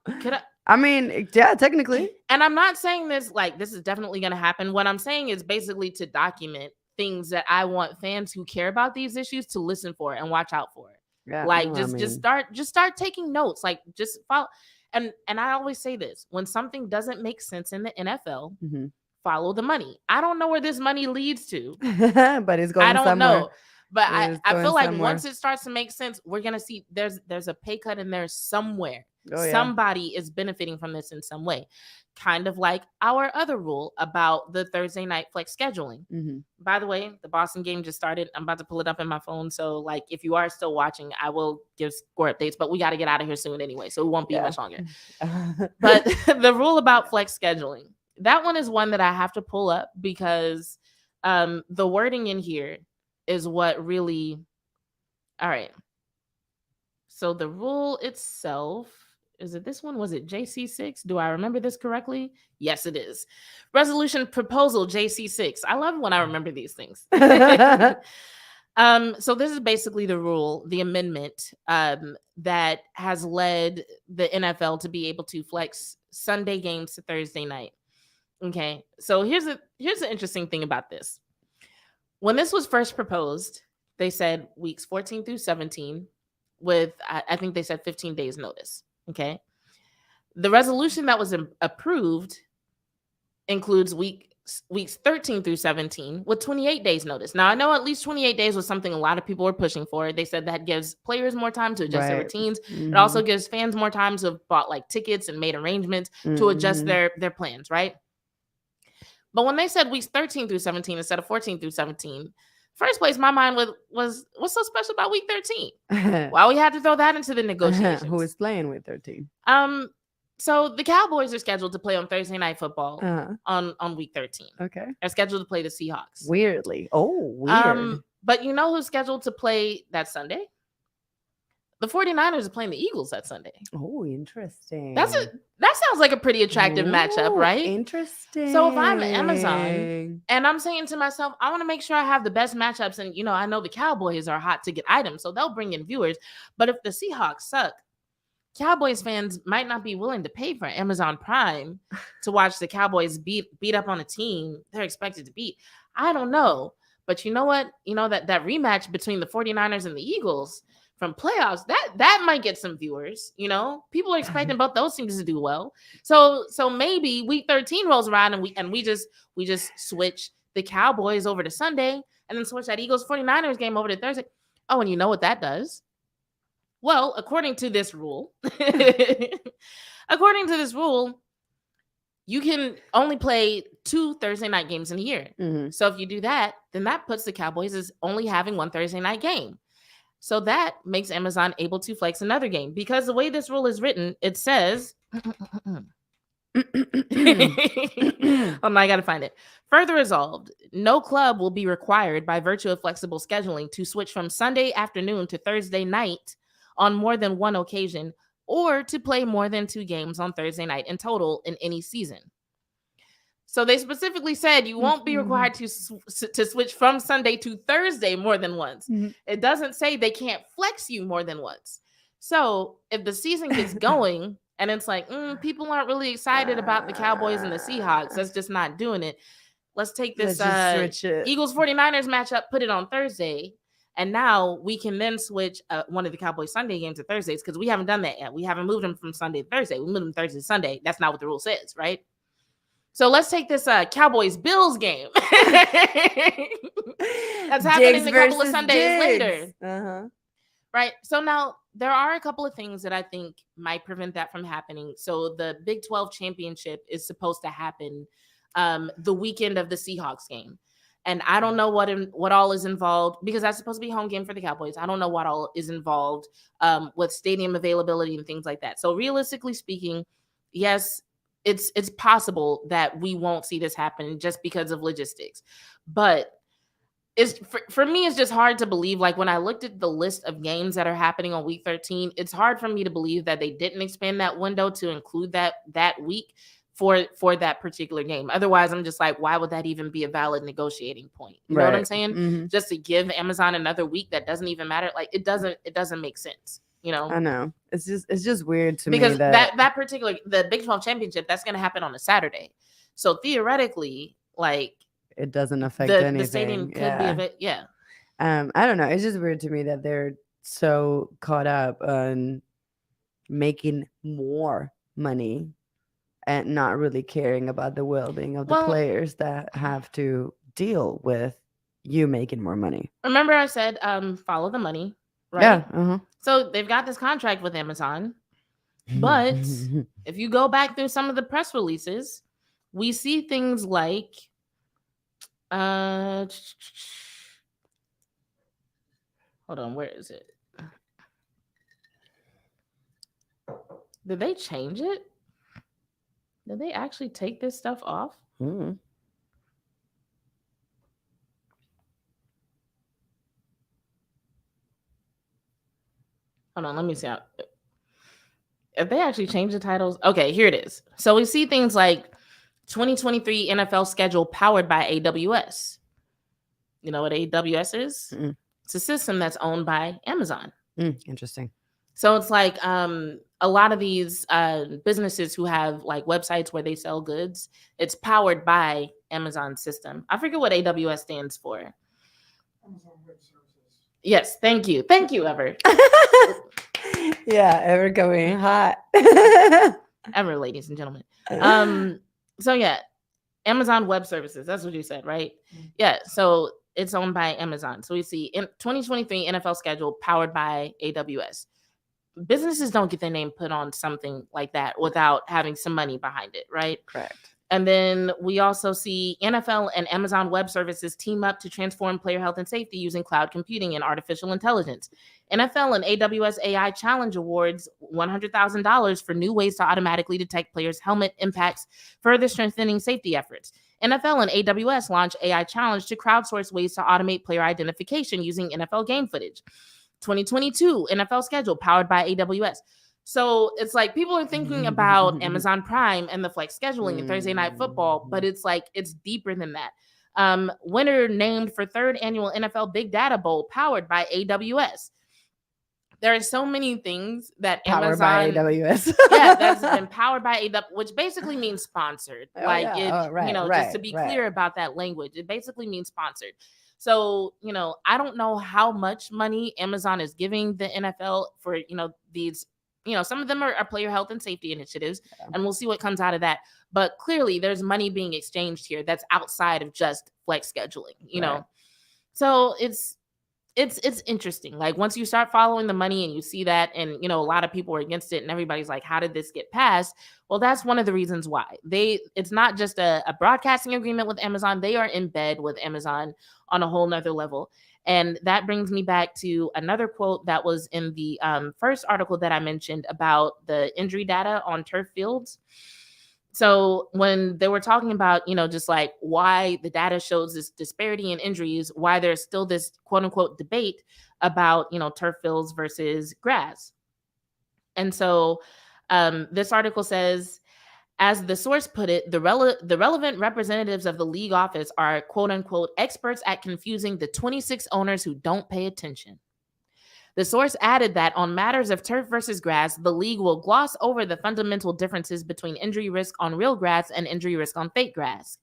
I mean, yeah, technically. And I'm not saying this like this is definitely going to happen. What I'm saying is basically to document things that I want fans who care about these issues to listen for and watch out for. Yeah, Like just start taking notes. Like just follow. And I always say this: when something doesn't make sense in the NFL, follow the money. I don't know where this money leads to, but it's going. I don't somewhere. know. But I feel like somewhere. once it starts to make sense, we're gonna see there's a pay cut in there somewhere. Oh, yeah. Somebody is benefiting from this in some way, kind of like our other rule about the Thursday night flex scheduling. By the way, the Boston game just started. I'm about to pull it up in my phone. So like, if you are still watching, I will give score updates, but we got to get out of here soon anyway. So it won't be much longer. But the rule about flex scheduling, that one is one that I have to pull up because the wording in here is what really, all right. So the rule itself, is it this one? Was it JC6? Do I remember this correctly? Yes, it is. Resolution proposal JC6. I love when I remember these things. So this is basically the rule, the amendment that has led the NFL to be able to flex Sunday games to Thursday night. Okay, so here's the interesting thing about this. When this was first proposed, they said weeks 14 through 17 with, I think they said 15 days notice. Okay. The resolution that was approved includes weeks 13 through 17 with 28 days notice. Now, I know at least 28 days was something a lot of people were pushing for. They said that gives players more time to adjust their routines. It also gives fans more time to have bought like tickets and made arrangements to adjust their plans, right? But when they said weeks 13 through 17 instead of 14 through 17, first place my mind was what's so special about week 13? Why we had to throw that into the negotiations? Who is playing with 13? So the Cowboys are scheduled to play on Thursday Night Football on week 13. Okay. They're scheduled to play the Seahawks. Weirdly. Oh, weird. But you know who's scheduled to play that Sunday? The 49ers are playing the Eagles that Sunday. Oh, interesting. That sounds like a pretty attractive matchup, right? Interesting. So if I'm Amazon and I'm saying to myself, I want to make sure I have the best matchups, and you know, I know the Cowboys are hot ticket items, so they'll bring in viewers. But if the Seahawks suck, Cowboys fans might not be willing to pay for Amazon Prime to watch the Cowboys beat up on a team they're expected to beat. I don't know. But you know what? You know that rematch between the 49ers and the Eagles from playoffs, that might get some viewers. You know, people are expecting both those teams to do well. So maybe week 13 rolls around and we just switch the Cowboys over to Sunday and then switch that Eagles 49ers game over to Thursday. Oh, and you know what that does? Well, according to this rule, you can only play 2 Thursday night games in a year. Mm-hmm. So if you do that, then that puts the Cowboys as only having 1 Thursday night game. So that makes Amazon able to flex another game because the way this rule is written, it says, oh no, I got to find it. Further resolved, no club will be required by virtue of flexible scheduling to switch from Sunday afternoon to Thursday night on more than one occasion or to play more than 2 games on Thursday night in total in any season. So they specifically said you won't be required to switch from Sunday to Thursday more than once. Mm-hmm. It doesn't say they can't flex you more than once. So if the season gets going and it's like, people aren't really excited about the Cowboys and the Seahawks, that's just not doing it. Let's take this Eagles 49ers matchup, put it on Thursday. And now we can then switch one of the Cowboys Sunday games to Thursdays because we haven't done that yet. We haven't moved them from Sunday to Thursday. We moved them Thursday to Sunday. That's not what the rule says, right? So let's take this Cowboys Bills game. That's happening a couple of Sundays later. Uh-huh. Right. So now there are a couple of things that I think might prevent that from happening. So the Big 12 championship is supposed to happen the weekend of the Seahawks game. And I don't know what all is involved because that's supposed to be a home game for the Cowboys. I don't know what all is involved with stadium availability and things like that. So realistically speaking, yes, it's possible that we won't see this happen just because of logistics. But it's for me, it's just hard to believe. Like when I looked at the list of games that are happening on week 13, it's hard for me to believe that they didn't expand that window to include that week for that particular game. Otherwise, I'm just like, why would that even be a valid negotiating point? You know what I'm saying? Mm-hmm. Just to give Amazon another week that doesn't even matter. Like it doesn't make sense. You know, I know it's just weird to because me that particular the Big 12 championship that's going to happen on a Saturday, so theoretically, like it doesn't affect anything. The stadium could be a bit, yeah. I don't know. It's just weird to me that they're so caught up on making more money and not really caring about the well-being of the players that have to deal with you making more money. Remember, I said follow the money. Right? Yeah. Uh-huh. So they've got this contract with Amazon, but if you go back through some of the press releases, we see things like, hold on, where is it? Did they change it? Did they actually take this stuff off? Mm-hmm. Hold on, let me see if they actually changed the titles. Okay, here it is. So we see things like 2023 NFL schedule powered by AWS. You know what AWS is? Mm-hmm. It's a system that's owned by Amazon. Interesting. So it's like a lot of these businesses who have like websites where they sell goods, it's powered by Amazon system. I forget what AWS stands for. Yes, thank you, Ever. Yeah, Ever going hot. Ever, ladies and gentlemen. So yeah, Amazon Web Services. That's what you said, right? Yeah. So it's owned by Amazon. So we see in 2023 NFL schedule powered by AWS. Businesses don't get their name put on something like that without having some money behind it, right? Correct. And then we also see NFL and Amazon Web Services team up to transform player health and safety using cloud computing and artificial intelligence. NFL and AWS AI Challenge awards $100,000 for new ways to automatically detect players' helmet impacts, further strengthening safety efforts. NFL and AWS launch AI Challenge to crowdsource ways to automate player identification using NFL game footage. 2022 NFL schedule powered by AWS. So it's like people are thinking about Amazon Prime and the flex scheduling and Thursday Night Football, but it's like it's deeper than that. Winner named for 3rd annual NFL Big Data Bowl powered by AWS. There are so many things that powered Amazon, by AWS. yeah, that's been powered by AWS, which basically means sponsored. Just to be clear about that language, it basically means sponsored. So, I don't know how much money Amazon is giving the NFL for, these, some of them are player health and safety initiatives, and we'll see what comes out of that. But clearly there's money being exchanged here that's outside of just flex scheduling, know. So it's interesting. Like, once you start following the money and you see that, and a lot of people are against it, and everybody's like, how did this get passed? Well, that's one of the reasons why. It's not just a broadcasting agreement with Amazon. They are in bed with Amazon on a whole nother level. And that brings me back to another quote that was in the first article that I mentioned about the injury data on turf fields. So when they were talking about, just like why the data shows this disparity in injuries, why there's still this quote unquote debate about, turf fields versus grass. And so this article says, as the source put it, the relevant representatives of the league office are quote unquote experts at confusing the 26 owners who don't pay attention. The source added that on matters of turf versus grass, the league will gloss over the fundamental differences between injury risk on real grass and injury risk on fake grass.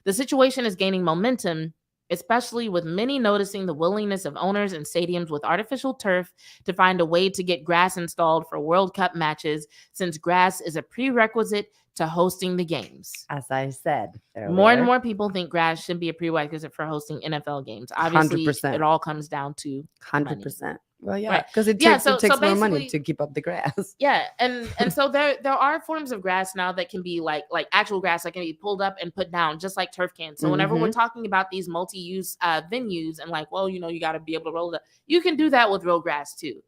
The situation is gaining momentum, especially with many noticing the willingness of owners and stadiums with artificial turf to find a way to get grass installed for World Cup matches, since grass is a prerequisite to hosting the games. As I said earlier. More and more people think grass should be a prerequisite for hosting NFL games. Obviously, 100%. It all comes down to 100%. Well, yeah, Right. because it takes more money to keep up the grass. Yeah, and so there are forms of grass now that can be like actual grass that can be pulled up and put down, just like turf can. So whenever we're talking about these multi-use venues and like, well, you got to be able to roll it up, you can do that with real grass too.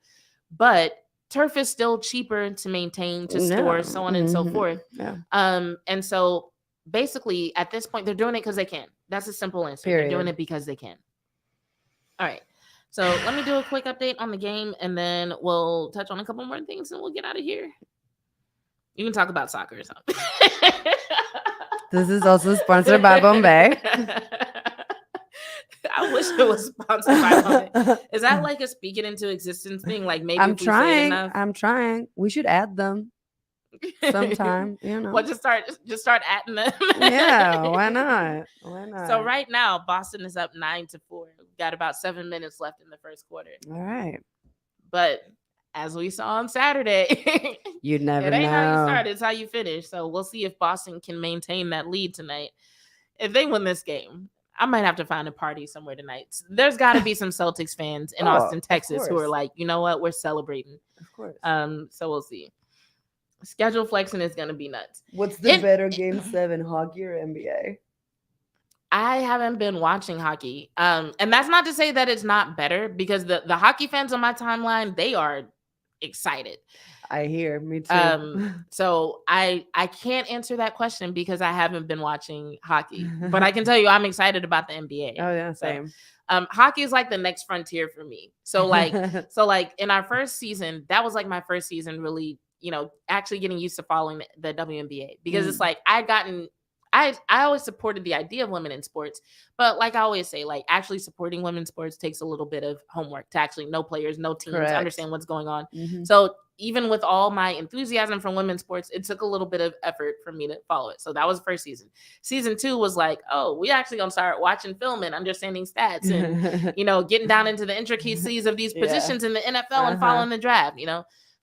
But turf is still cheaper to maintain, to store, so on and so forth. Yeah. And so basically at this point, they're doing it because they can. That's a simple answer. Period. They're doing it because they can. All right. So let me do a quick update on the game, and then we'll touch on a couple more things, and we'll get out of here. You can talk about soccer or something. This is also sponsored by Bombay. I wish it was sponsored by Bombay. Is that like a speak it into existence thing? Like maybe I'm if we say it trying. enough? I'm trying. We should add them sometime. Well, just start atting them. Yeah, why not? Why not? So right now, Boston is up 9-4. We've got about 7 minutes left in the first quarter. All right. But as we saw on Saturday, You never it ain't how you know. start, it's how you finish. So we'll see if Boston can maintain that lead tonight. If they win this game, I might have to find a party somewhere tonight. There's got to be some Celtics fans in Austin, of Texas, who are course. like, you know what, we're celebrating. Of course. So we'll see. Schedule flexing is going to be nuts. What's the it- better game 7, hockey or NBA? I haven't been watching hockey. And that's not to say that it's not better, because the hockey fans on my timeline, they are excited. I hear. Me too. So I can't answer that question because I haven't been watching hockey. But I can tell you I'm excited about the NBA. Oh yeah, So, same. hockey is like the next frontier for me. So like in our first season, that was like my first season really, actually getting used to following the WNBA, because it's like I always supported the idea of women in sports, but like I always say, like actually supporting women's sports takes a little bit of homework to actually know players, know teams, Correct. understand what's going on. Mhm. So even with all my enthusiasm for women's sports, it took a little bit of effort for me to follow it. So that was the first season. Season 2 was like, oh, we actually gonna start watching film and understanding stats and, getting down into the intricacies of these Yeah. positions in the NFL and following the draft,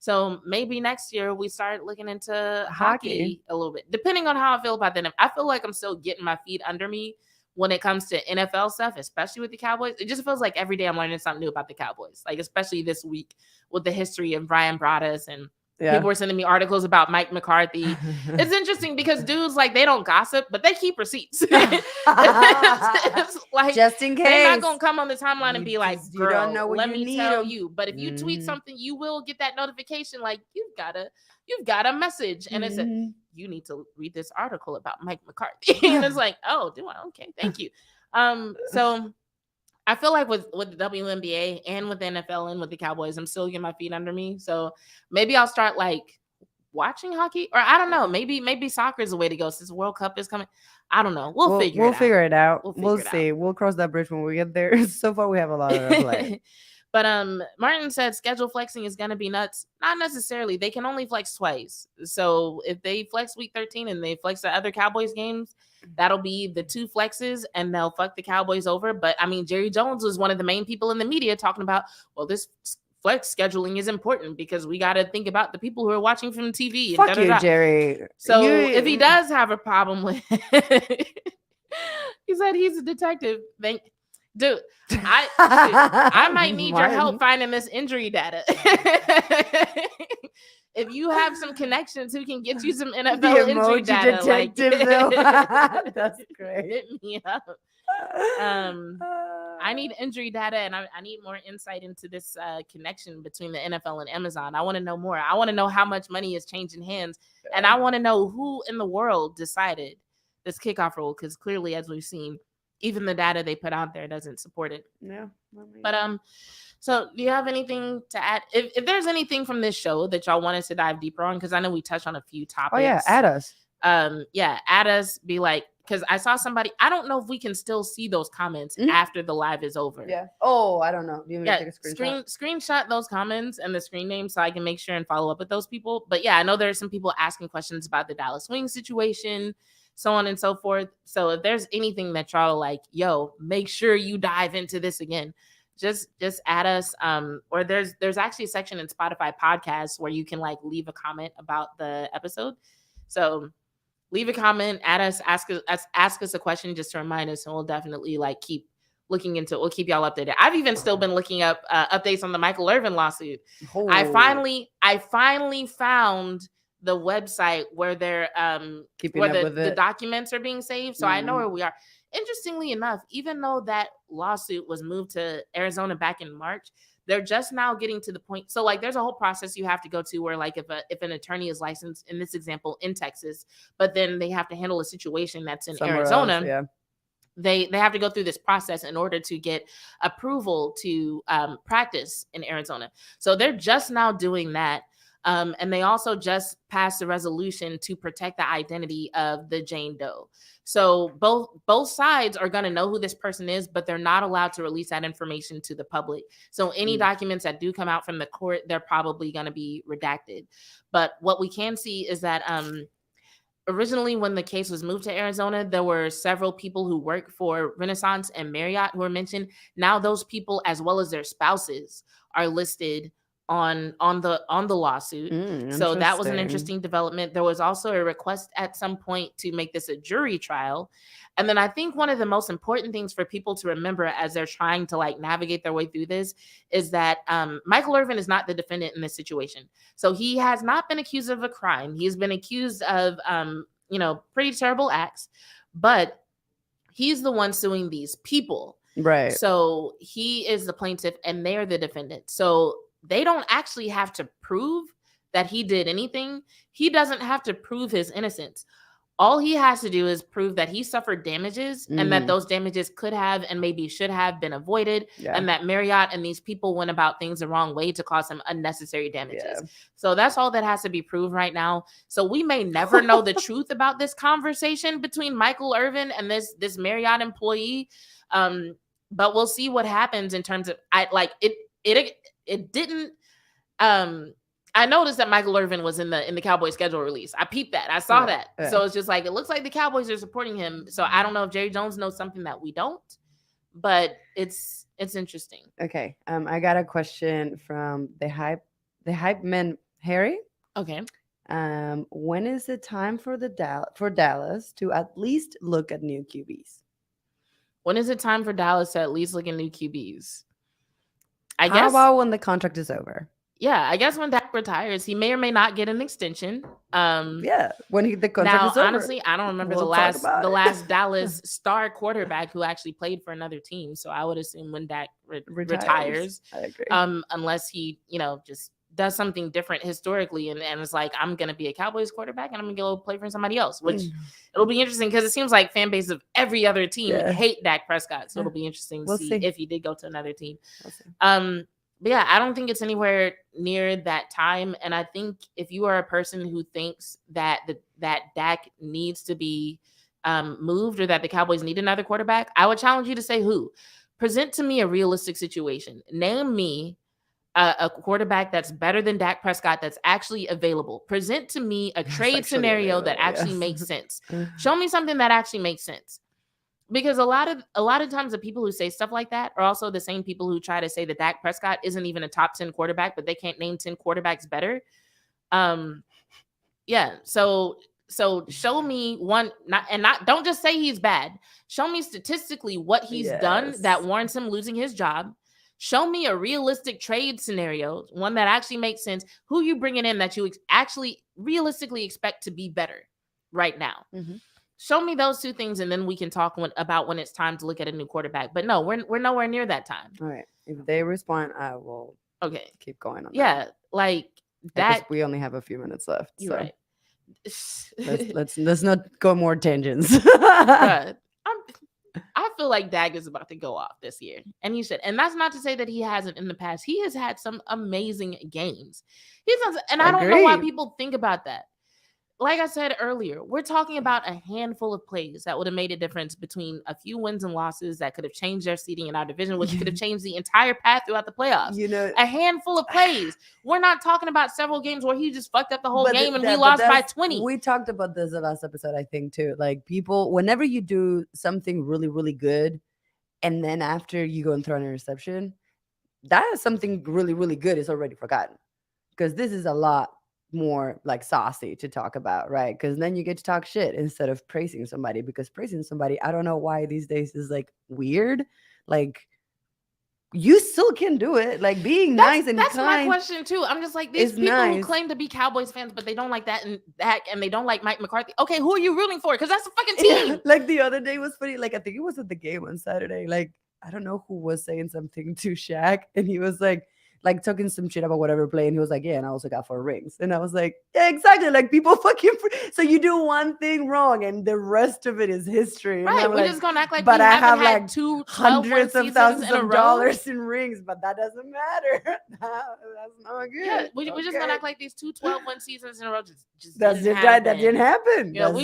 So maybe next year we start looking into hockey a little bit, depending on how I feel about the NFL. I feel like I'm still getting my feet under me when it comes to NFL stuff, especially with the Cowboys. It just feels like every day I'm learning something new about the Cowboys, like especially this week with the history of Brian Broaddus, and people were sending me articles about Mike McCarthy. It's interesting because dudes, like, they don't gossip, but they keep receipts. It's like, Just in case. they're not gonna come on the timeline and You be like, just- girl, you don't know what let you me need tell 'em. you. But if you tweet Mhm. something, you will get that notification like you've got a message. And it's Mhm. you need to read this article about Mike McCarthy. And it's like, oh, do I? Okay, thank you. So I feel like with the WNBA and with the NFL and with the Cowboys, I'm still getting my feet under me. So maybe I'll start like watching hockey, or I don't know. Maybe soccer is the way to go since the World Cup is coming. I don't know. We'll figure it out. Figure it out. We'll We'll figure it see. We'll cross that bridge when we get there. So far, we have a lot of play. But Martin said schedule flexing is gonna be nuts. Not necessarily. They can only flex twice. So if they flex week 13 and they flex the other Cowboys games, that'll be the 2 flexes and they'll fuck the Cowboys over. But I mean, Jerry Jones was one of the main people in the media talking about, well, this flex scheduling is important because we got to think about the people who are watching from TV. Fuck you, Jerry. So if he does have a problem with he said he's a detective. Dude, I might need your help finding this injury data. If you have some connections who can get you some NFL injury data, like, that's great. Hit me up. I need injury data, and I need more insight into this connection between the NFL and Amazon. I want to know more. I want to know how much money is changing hands, and I want to know who in the world decided this kickoff rule, because clearly, as we've seen, even the data they put out there doesn't support it. Yeah. But so do you have anything to add? If there's anything from this show that y'all want us to dive deeper on, because I know we touched on a few topics. Oh yeah, add us. Add us. Be like, because I saw somebody. I don't know if we can still see those comments after the live is over. Yeah. Oh, I don't know. Do you want me to take a screenshot? Screenshot those comments and the screen name so I can make sure and follow up with those people. But yeah, I know there are some people asking questions about the Dallas Wings situation, so on and so forth. So if there's anything that y'all like, yo, make sure you dive into this again. Just add us. Or there's actually a section in Spotify podcasts where you can like leave a comment about the episode. So leave a comment, add us, ask us a question just to remind us, and we'll definitely like keep looking into it. We'll keep y'all updated. I've even still been looking up updates on the Michael Irvin lawsuit. Oh. I finally found the website where they're the documents are being saved. So I know where we are. Interestingly enough, even though that lawsuit was moved to Arizona back in March, they're just now getting to the point. So like there's a whole process you have to go to where like if an attorney is licensed, in this example, in Texas, but then they have to handle a situation that's in Arizona. Else, yeah. They have to go through this process in order to get approval to practice in Arizona. So they're just now doing that. And they also just passed a resolution to protect the identity of the Jane Doe. So both sides are going to know who this person is, but they're not allowed to release that information to the public. So any documents that do come out from the court, they're probably going to be redacted. But what we can see is that originally when the case was moved to Arizona, there were several people who work for Renaissance and Marriott who were mentioned. Now those people, as well as their spouses, are listed on the lawsuit. So that was an interesting development. There was also a request at some point to make this a jury trial. And then I think one of the most important things for people to remember as they're trying to like navigate their way through this is that Michael Irvin is not the defendant in this situation. So he has not been accused of a crime. He's been accused of pretty terrible acts, but he's the one suing these people. Right. So he is the plaintiff and they're the defendant. So they don't actually have to prove that he did anything. He doesn't have to prove his innocence. All he has to do is prove that he suffered damages and that those damages could have and maybe should have been avoided, and that Marriott and these people went about things the wrong way to cause him unnecessary damages. Yeah. So that's all that has to be proved right now. So we may never know the truth about this conversation between Michael Irvin and this Marriott employee. But we'll see what happens in terms of it didn't. I noticed that Michael Irvin was in the Cowboys schedule release. I peeped that. I saw that. Yeah. So it's just like, it looks like the Cowboys are supporting him. So I don't know if Jerry Jones knows something that we don't, but it's interesting. Okay. I got a question from the hype man, Harry. Okay. When is the time for Dallas to at least look at new QBs? When is it time for Dallas to at least look at new QBs? How about when the contract is over? Yeah, I guess when Dak retires, he may or may not get an extension. When the contract is over. Honestly, I don't remember the last Dallas star quarterback who actually played for another team. So I would assume when Dak retires. I agree. Unless he, just does something different historically and it's like, I'm going to be a Cowboys quarterback and I'm going to go play for somebody else, which it'll be interesting because it seems like fan base of every other team hate Dak Prescott. So it'll be interesting to see if he did go to another team. But yeah, I don't think it's anywhere near that time. And I think if you are a person who thinks that that Dak needs to be moved or that the Cowboys need another quarterback, I would challenge you to say who. present to me a realistic situation. Name me a quarterback that's better than Dak Prescott that's actually available. Present to me a trade actually scenario that available, actually yes. makes sense. Show me something that actually makes sense. Because a lot of times the people who say stuff like that are also the same people who try to say that Dak Prescott isn't even a top 10 quarterback, but they can't name 10 quarterbacks better. Yeah. So show me one, don't just say he's bad. Show me statistically what he's done that warrants him losing his job. Show me a realistic trade scenario, one that actually makes sense. Who you bringing in that you actually realistically expect to be better right now? Mm-hmm. Show me those two things, and then we can talk about when it's time to look at a new quarterback. But no, we're nowhere near that time. All right. If they respond, I will keep going on. Yeah, like that. that. We only have a few minutes left. You're so right. let's not go more tangents. Bruh, I feel like Dak is about to go off this year, and he should. And that's not to say that he hasn't in the past. He has had some amazing games. And I don't know why people think about that. Like I said earlier, we're talking about a handful of plays that would have made a difference between a few wins and losses that could have changed their seeding in our division, which could have changed the entire path throughout the playoffs. A handful of plays. We're not talking about several games where he just fucked up the whole game and we lost by 20. We talked about this the last episode, I think, too. Like, people, whenever you do something really, really good, and then after you go and throw an interception, that is something really, really good is already forgotten. Because this is a lot more like saucy to talk about, right? Because then you get to talk shit instead of praising somebody, because praising somebody, I don't know why these days is like weird. Like, you still can do it. Like, being nice and that's kind. my question too. I'm just like, these people who claim to be Cowboys fans, but they don't like that and they don't like Mike McCarthy. Okay, who are you rooting for? Because that's a fucking team. Yeah, like the other day was funny. Like, I think it was at the game on Saturday. Like, I don't know who was saying something to Shaq, and he was like talking some shit about whatever play, and he was like, yeah, and I also got 4 rings. And I was like, yeah, exactly. Like, people fucking so you do one thing wrong and the rest of it is history. Right, we're just gonna act like but we I haven't have had like two hundreds of thousands of row. dollars in rings, but that doesn't matter. That's not good. Yeah, we're just gonna act like these 2 12-win seasons in a row just that didn't happen. Yeah, we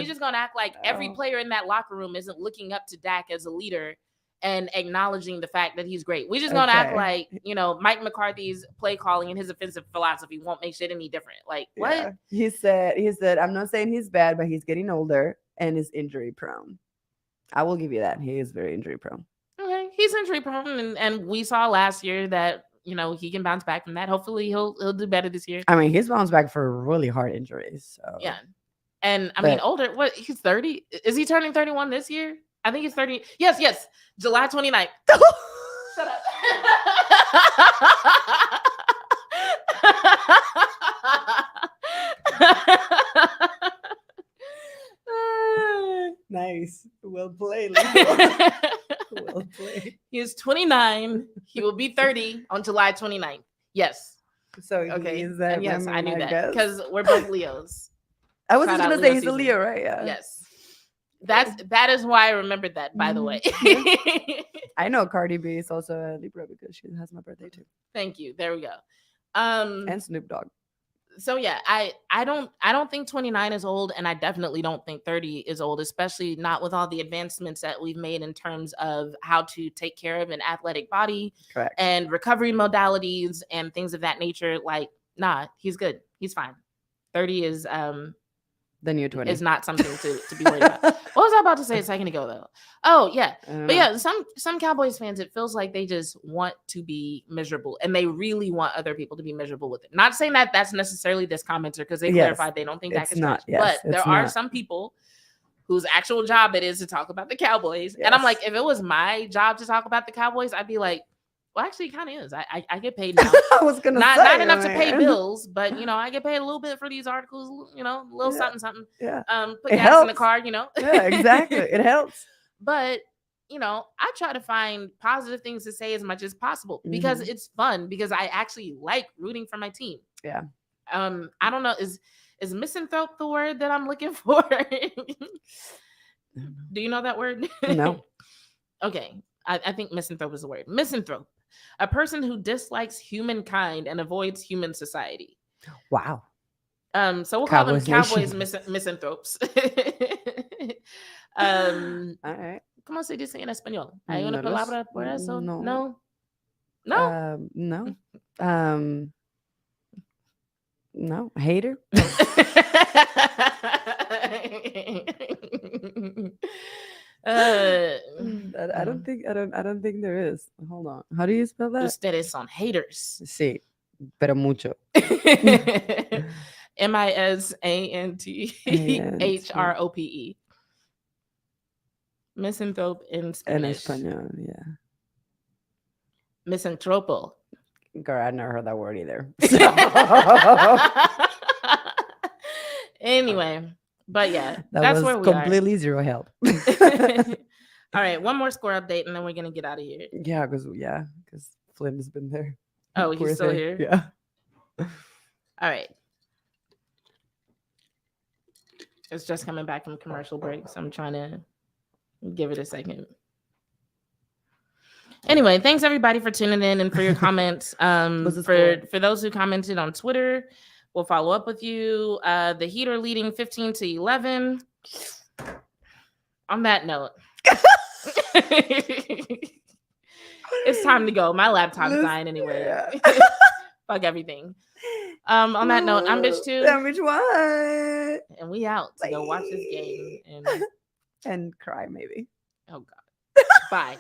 just gonna act like every player in that locker room isn't looking up to Dak as a leader and acknowledging the fact that he's great. We're just gonna act like, Mike McCarthy's play calling and his offensive philosophy won't make shit any different. Like, what? Yeah. He said, I'm not saying he's bad, but he's getting older and is injury prone. I will give you that. He is very injury prone. Okay, he's injury prone, and we saw last year that he can bounce back from that. Hopefully he'll do better this year. I mean, he's bounced back for really hard injuries. So yeah. And I mean, older, he's 30. Is he turning 31 this year? I think he's 30. Yes. July 29th. Shut up. Nice. Well played. Well played. He is 29. He will be 30 on July 29th. Yes. So okay. Is that, and yes, I knew that because we're both Leos. I was just gonna say he's a Leo, right? Yeah. Yes. That is why I remembered that, by the way. I know Cardi B is also a Libra because she has my birthday too. Thank you. There we go. And Snoop Dogg. So yeah, I don't think 29 is old, and I definitely don't think 30 is old, especially not with all the advancements that we've made in terms of how to take care of an athletic body. Correct. And recovery modalities and things of that nature. Like, nah, he's good. He's fine. 30 is the new 20 is not something to be worried about. What was I about to say a second ago though? Oh yeah, but yeah, some Cowboys fans, it feels like they just want to be miserable, and they really want other people to be miserable with it. Not saying that that's necessarily this commenter, because they clarified they don't think that is not. But there are some people whose actual job it is to talk about the Cowboys, and I'm like, if it was my job to talk about the Cowboys, I'd be like, well, actually, it kind of is. I get paid now. I was gonna say, not enough to pay bills, but I get paid a little bit for these articles. A little something. Yeah. Put gas in the car. Yeah, exactly. It helps. But I try to find positive things to say as much as possible because it's fun. Because I actually like rooting for my team. Yeah. I don't know. Is misanthrope the word that I'm looking for? Do you know that word? No. Okay. I think misanthrope is the word. Misanthrope. A person who dislikes humankind and avoids human society. Wow. So we'll call them Cowboys misanthropes. All right. ¿Cómo se dice en español? ¿Hay una No lo palabra por eso? no. No. No. No. No. Hater. I don't think there is. Hold on. How do you spell that? Ustedes son haters. Sí, pero mucho. MISANTHROPE. Misanthrope in En Spanish. español, yeah. Misanthropo. Girl, I never heard that word either. Anyway, but yeah, That that's was where we completely zero help. are. All right, one more score update, and then we're gonna get out of here. Yeah, because Flynn's been there. Oh, Poor he's still thing. here. Yeah. All right. It's just coming back from commercial break, so I'm trying to give it a second. Anyway, thanks everybody for tuning in and for your comments. What's the score? For those who commented on Twitter, we'll follow up with you. The Heat are leading 15-11. On that note, it's time to go. My laptop's dying anyway. Yeah. Fuck everything. On that note, I'm Bitch 2. I'm Bitch 1. And we out to go watch this game. And And cry maybe. oh God. Bye.